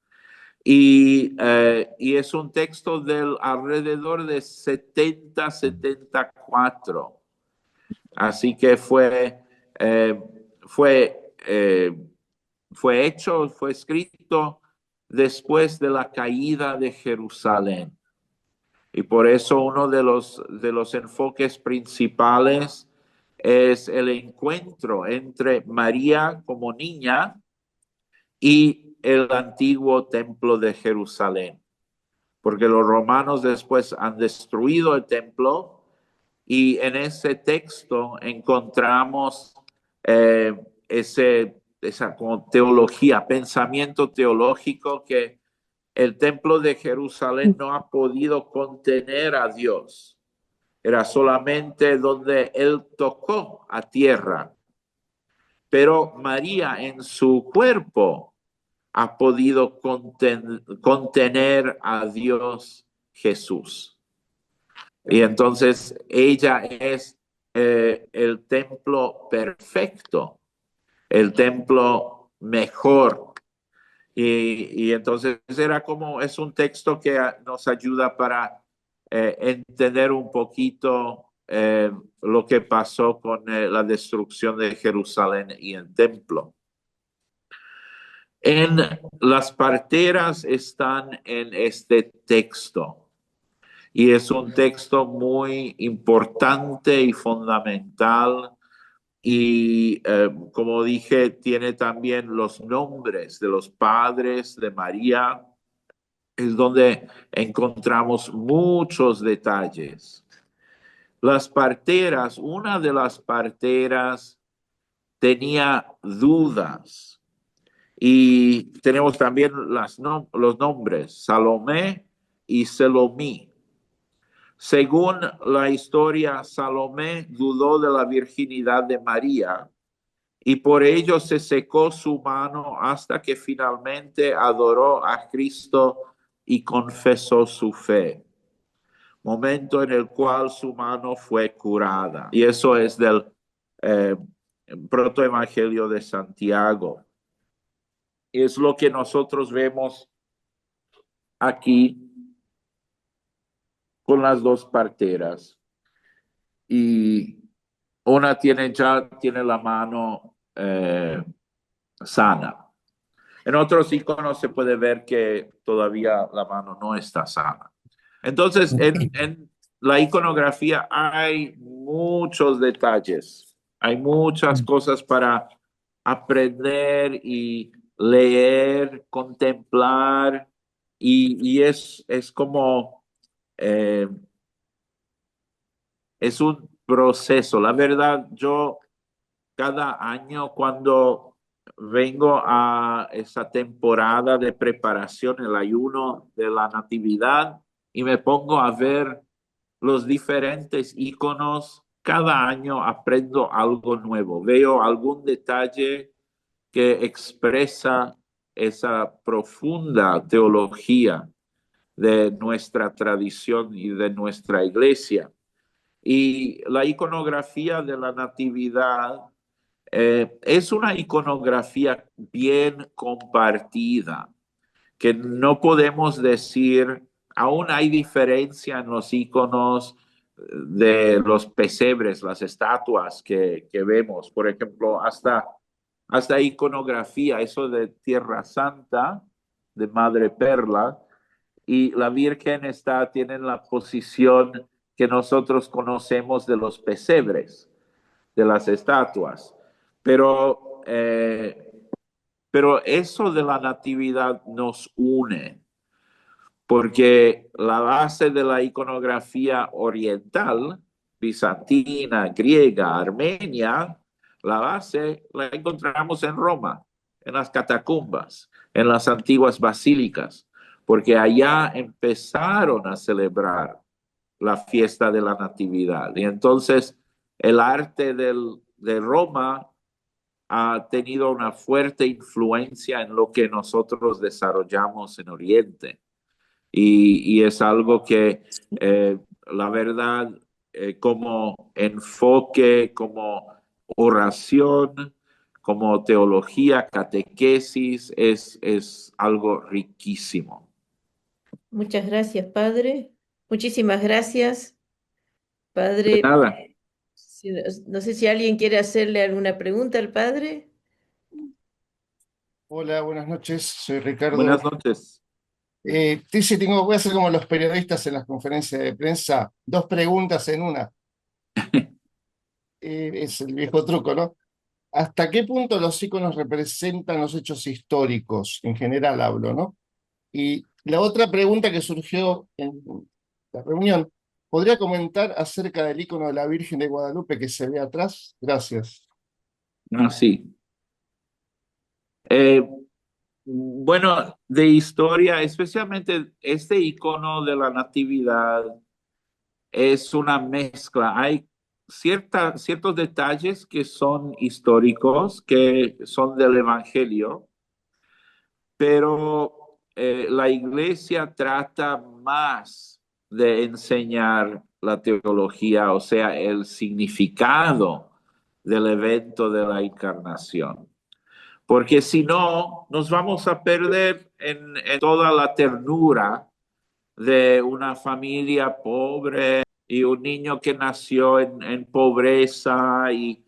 Y es un texto del alrededor de 70-74. Así que fue escrito después de la caída de Jerusalén. Y por eso uno de los enfoques principales es el encuentro entre María como niña y el antiguo templo de Jerusalén. Porque los romanos después han destruido el templo y en ese texto encontramos esa como teología, pensamiento teológico, que el templo de Jerusalén no ha podido contener a Dios. Era solamente donde él tocó a tierra. pero María en su cuerpo ha podido contener a Dios Jesús. Y entonces ella es el templo perfecto, el templo mejor. Y entonces es un texto que nos ayuda para entender un poquito lo que pasó con la destrucción de Jerusalén y el templo. Las parteras están en este texto y es un texto muy importante y fundamental y como dije, tiene también los nombres de los padres de María, es donde encontramos muchos detalles. Las parteras, una de las parteras tenía dudas y tenemos también los nombres, Salomé y Selomí. Según la historia, Salomé dudó de la virginidad de María y por ello se secó su mano hasta que finalmente adoró a Cristo y confesó su fe, momento en el cual su mano fue curada. Y eso es del protoevangelio de Santiago. Es lo que nosotros vemos aquí con las dos parteras. Y una ya tiene la mano sana. En otros iconos se puede ver que todavía la mano no está sana. Entonces, en la iconografía hay muchos detalles, hay muchas cosas para aprender y leer, contemplar, y es como, es un proceso. La verdad, yo cada año cuando vengo a esa temporada de preparación, el ayuno de la Natividad, y me pongo a ver los diferentes iconos, cada año aprendo algo nuevo, veo algún detalle que expresa esa profunda teología de nuestra tradición y de nuestra iglesia. Y la iconografía de la Natividad es una iconografía bien compartida, que no podemos decir, aún hay diferencia en los iconos de los pesebres, las estatuas que vemos, por ejemplo, hasta iconografía, eso de Tierra Santa, de Madre Perla, y la Virgen tiene la posición que nosotros conocemos de los pesebres, de las estatuas. Pero eso de la Natividad nos une, porque la base de la iconografía oriental, bizantina, griega, armenia, la base la encontramos en Roma, en las catacumbas, en las antiguas basílicas, porque allá empezaron a celebrar la fiesta de la Natividad. Y entonces el arte de Roma ha tenido una fuerte influencia en lo que nosotros desarrollamos en Oriente. Y es algo que, la verdad, como enfoque, como oración, como teología, catequesis, es algo riquísimo. Muchas gracias, Padre. Muchísimas gracias, De Padre. nada. No sé si alguien quiere hacerle alguna pregunta al Padre. Hola, buenas noches, soy Ricardo. Buenas noches. Voy a hacer como los periodistas en las conferencias de prensa, dos preguntas en una. Es el viejo truco, ¿no? ¿Hasta qué punto los íconos representan los hechos históricos? En general hablo, ¿no? Y la otra pregunta que surgió en la reunión, ¿podría comentar acerca del ícono de la Virgen de Guadalupe que se ve atrás? Gracias. Sí. Bueno, de historia, especialmente este icono de la Natividad, es una mezcla. Hay ciertos detalles que son históricos, que son del Evangelio, pero la iglesia trata más de enseñar la teología, o sea, el significado del evento de la encarnación. Porque si no, nos vamos a perder en toda la ternura de una familia pobre y un niño que nació en pobreza y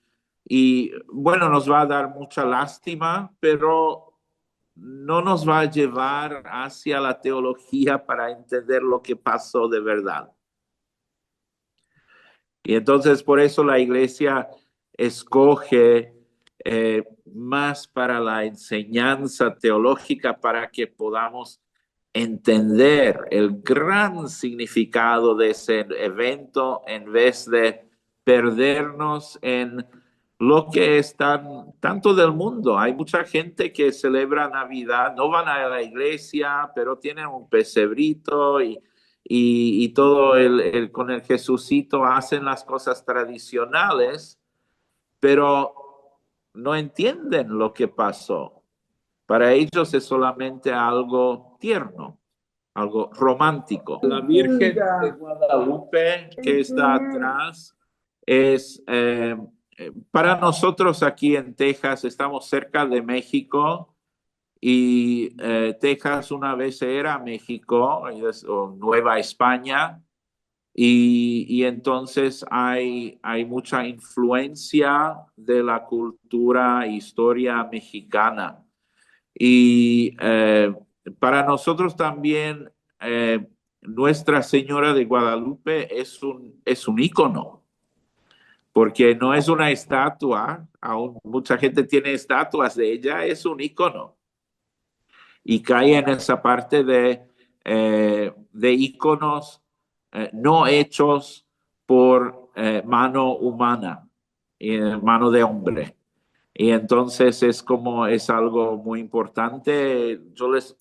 bueno, nos va a dar mucha lástima, pero no nos va a llevar hacia la teología para entender lo que pasó de verdad. Y entonces por eso la iglesia escoge más para la enseñanza teológica para que podamos entender el gran significado de ese evento en vez de perdernos en lo que es tanto del mundo. Hay mucha gente que celebra Navidad, no van a la iglesia, pero tienen un pesebrito y todo con el Jesucito hacen las cosas tradicionales, pero no entienden lo que pasó. Para ellos es solamente algo tierno, algo romántico. La Virgen de Guadalupe que está atrás es, para nosotros aquí en Texas, estamos cerca de México y Texas una vez era México o Nueva España y entonces hay mucha influencia de la cultura e historia mexicana. Y para nosotros también Nuestra Señora de Guadalupe es un ícono, porque no es una estatua, aún mucha gente tiene estatuas de ella, es un ícono. Y cae en esa parte de íconos no hechos por mano humana, mano de hombre. Y entonces es algo muy importante. Yo les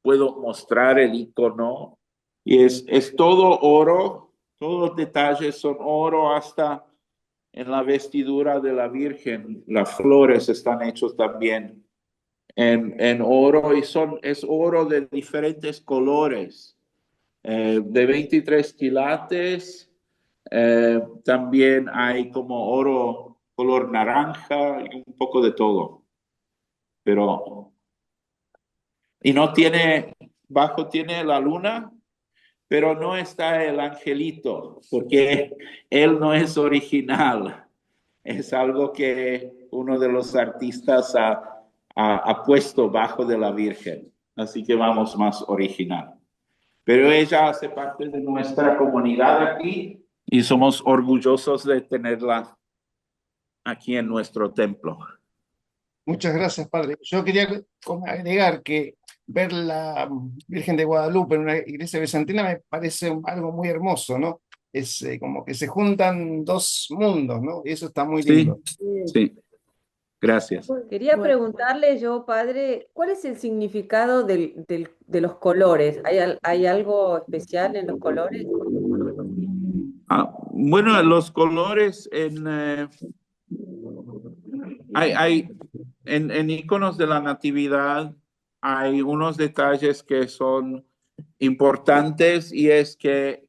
puedo mostrar el icono y es todo oro, todos los detalles son oro hasta en la vestidura de la Virgen. Las flores están hechos también en oro y es oro de diferentes colores, de 23 quilates. También hay como oro color naranja y un poco de todo. Y no tiene, bajo tiene la luna, pero no está el angelito, porque él no es original. Es algo que uno de los artistas ha puesto bajo de la Virgen. Así que vamos más original. Pero ella hace parte de nuestra comunidad aquí y somos orgullosos de tenerla aquí en nuestro templo. Muchas gracias, padre. Yo quería agregar que ver la Virgen de Guadalupe en una iglesia bizantina me parece algo muy hermoso, ¿no? Es como que se juntan dos mundos, ¿no? Y eso está muy Sí, lindo. sí. Gracias. Quería Bueno. preguntarle yo, padre, ¿cuál es el significado de los colores? ¿Hay algo especial en los colores? Bueno, los colores en iconos de la Natividad hay unos detalles que son importantes y es que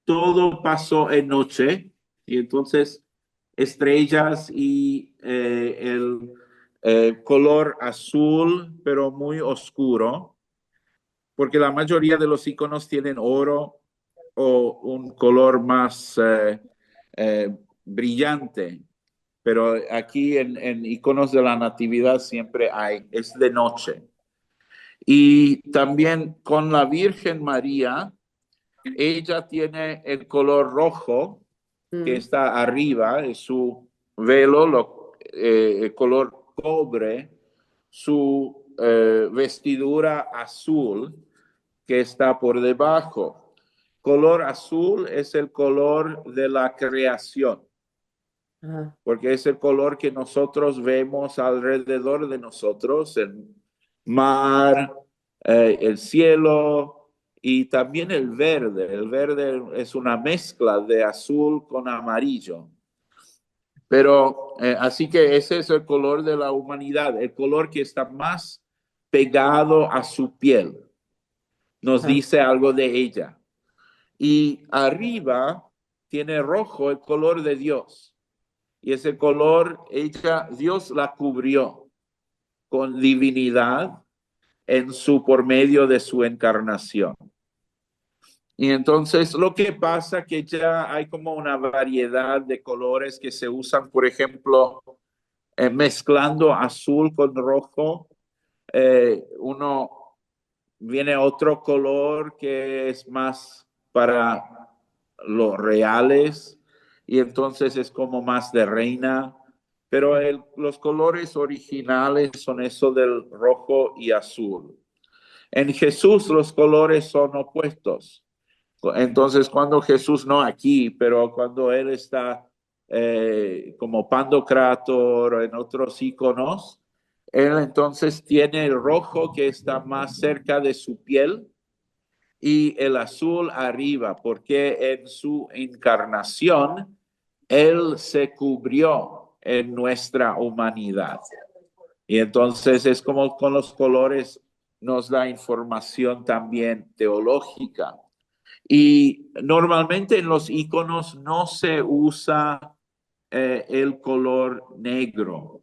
todo pasó en noche y entonces estrellas y el color azul pero muy oscuro, porque la mayoría de los iconos tienen oro o un color más brillante, pero aquí en iconos de la Natividad siempre es de noche. Y también con la Virgen María, ella tiene el color rojo que está arriba, es su velo, el color cobre, su vestidura azul que está por debajo. Color azul es el color de la creación, porque es el color que nosotros vemos alrededor de nosotros, el mar, el cielo y también el verde. El verde es una mezcla de azul con amarillo. Pero así que ese es el color de la humanidad, el color que está más pegado a su piel. Nos dice algo de ella. Y arriba tiene rojo el color de Dios. Y ese color, Dios la cubrió con divinidad por medio de su encarnación. Y entonces lo que pasa que ya hay como una variedad de colores que se usan, por ejemplo, mezclando azul con rojo, viene otro color que es más para los reales y entonces es como más de reina, pero los colores originales son eso del rojo y azul. En Jesús los colores son opuestos. Entonces cuando Jesús, no aquí, pero cuando él está como Pantocrátor en otros iconos, él entonces tiene el rojo que está más cerca de su piel y el azul arriba, porque en su encarnación él se cubrió en nuestra humanidad. Y entonces es como con los colores nos da información también teológica. Y normalmente en los iconos no se usa el color negro.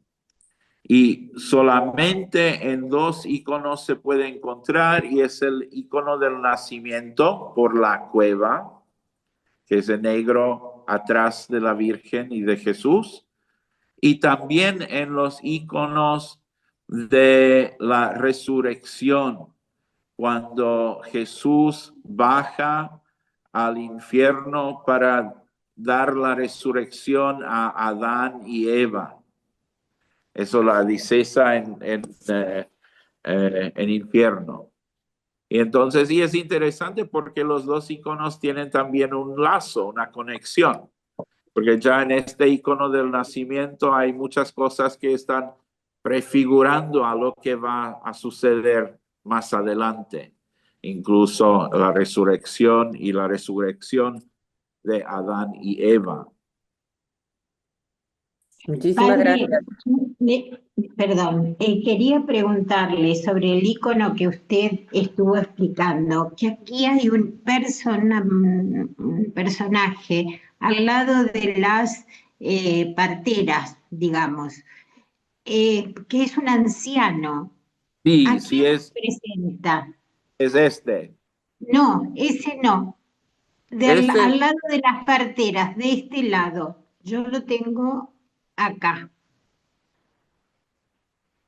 Y solamente en dos iconos se puede encontrar, y es el icono del nacimiento por la cueva, que es el negro atrás de la Virgen y de Jesús, y también en los iconos de la resurrección, cuando Jesús baja al infierno para dar la resurrección a Adán y Eva. Eso la dice esa en infierno. Y entonces, y es interesante porque los dos iconos tienen también un lazo, una conexión. Porque ya en este icono del nacimiento hay muchas cosas que están prefigurando a lo que va a suceder más adelante. Incluso la resurrección y la resurrección de Adán y Eva. Muchísimas Padre, gracias. perdón, quería preguntarle sobre el icono que usted estuvo explicando, que aquí hay un personaje al lado de las parteras, digamos, que es un anciano. Sí, ¿A sí quién representa? es este. No, ese no. Este Al lado de las parteras, de este lado. Yo lo tengo acá.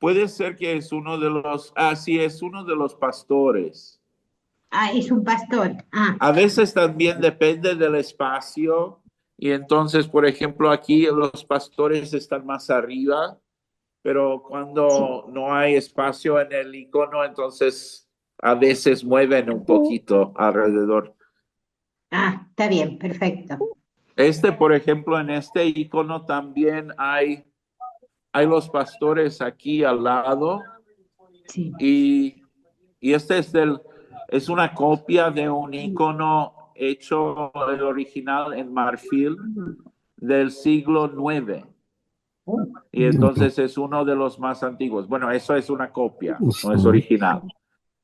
puede ser que es uno de los, sí, es uno de los pastores. Ah, es un pastor. Ah, A veces también depende del espacio, y entonces, por ejemplo, aquí los pastores están más arriba, pero cuando no hay espacio en el icono, entonces a veces mueven un poquito alrededor. está bien, perfecto. Por ejemplo, en este icono también hay los pastores aquí al lado, Sí. y este es una copia de un icono hecho el original en marfil del siglo IX. Y entonces es uno de los más antiguos. Bueno, eso es una copia, no es original,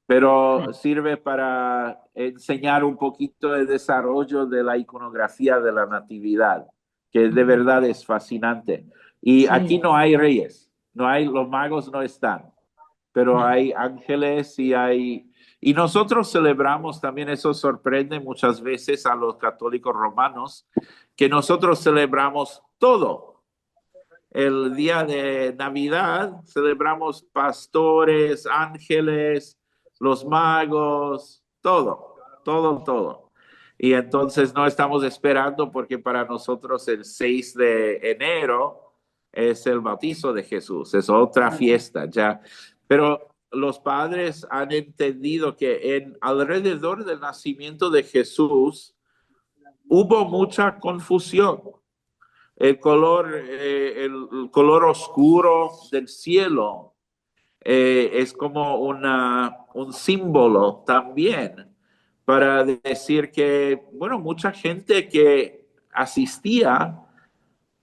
pero sirve para enseñar un poquito el desarrollo de la iconografía de la Natividad, que de verdad es fascinante. Y Sí. aquí no hay reyes, los magos no están, pero hay ángeles y nosotros celebramos también, eso sorprende muchas veces a los católicos romanos, que nosotros celebramos todo. El día de Navidad celebramos pastores, ángeles, los magos, todo, todo, todo. Y entonces no estamos esperando, porque para nosotros el 6 de enero es el bautizo de Jesús, es otra fiesta ya. Pero los padres han entendido que alrededor del nacimiento de Jesús hubo mucha confusión. El color oscuro del cielo es como un símbolo también para decir que, bueno, mucha gente que asistía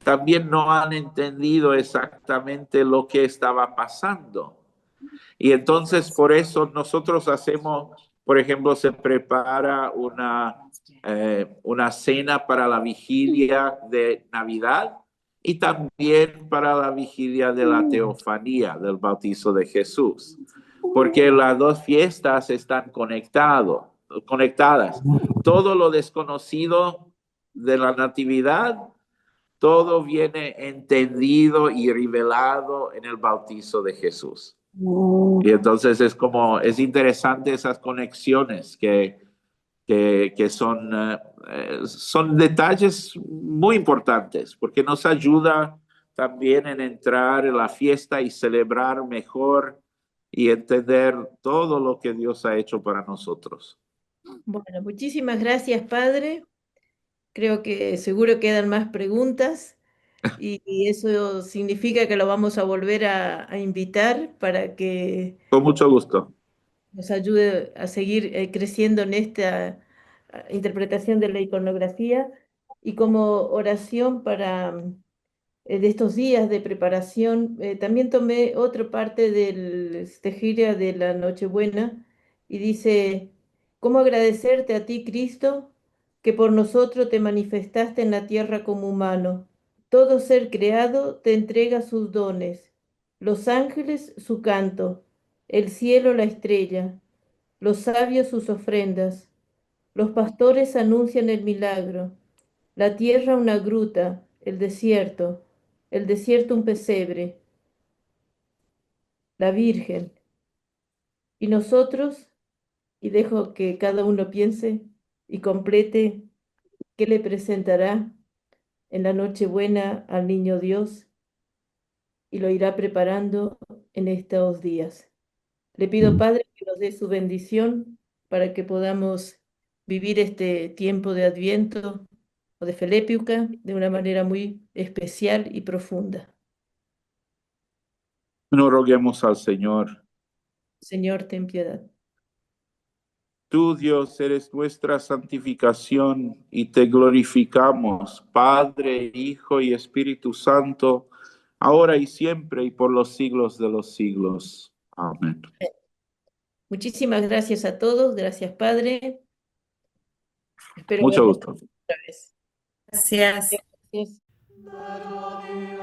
también no han entendido exactamente lo que estaba pasando. Y entonces por eso nosotros hacemos, por ejemplo, se prepara una cena para la vigilia de Navidad y también para la vigilia de la teofanía, del bautizo de Jesús, porque las dos fiestas están conectadas. Todo lo desconocido de la Natividad, todo viene entendido y revelado en el bautizo de Jesús. Y entonces es interesante esas conexiones que son detalles muy importantes, porque nos ayuda también en entrar en la fiesta y celebrar mejor y entender todo lo que Dios ha hecho para nosotros. Bueno, muchísimas gracias, Padre. Creo que seguro quedan más preguntas y eso significa que lo vamos a volver a invitar para que Con mucho gusto. nos ayude a seguir creciendo en esta interpretación de la iconografía y como oración para de estos días de preparación. También tomé otra parte del Tejiria de la Nochebuena y dice, ¿cómo agradecerte a ti, Cristo, que por nosotros te manifestaste en la tierra como humano? Todo ser creado te entrega sus dones, los ángeles su canto, el cielo la estrella, los sabios sus ofrendas, los pastores anuncian el milagro, la tierra una gruta, el desierto un pesebre, la Virgen. Y nosotros, y dejo que cada uno piense y complete qué le presentará en la Nochebuena al Niño Dios y lo irá preparando en estos días. Le pido, Padre, que nos dé su bendición para que podamos vivir este tiempo de Adviento o de Felépica de una manera muy especial y profunda. No roguemos al Señor. Señor, ten piedad. Tú, Dios, eres nuestra santificación y te glorificamos, Padre, Hijo y Espíritu Santo, ahora y siempre y por los siglos de los siglos. Amén. Muchísimas gracias a todos. Gracias, Padre. Espero Mucho verlos gusto. otra vez. Gracias. Gracias. Let all the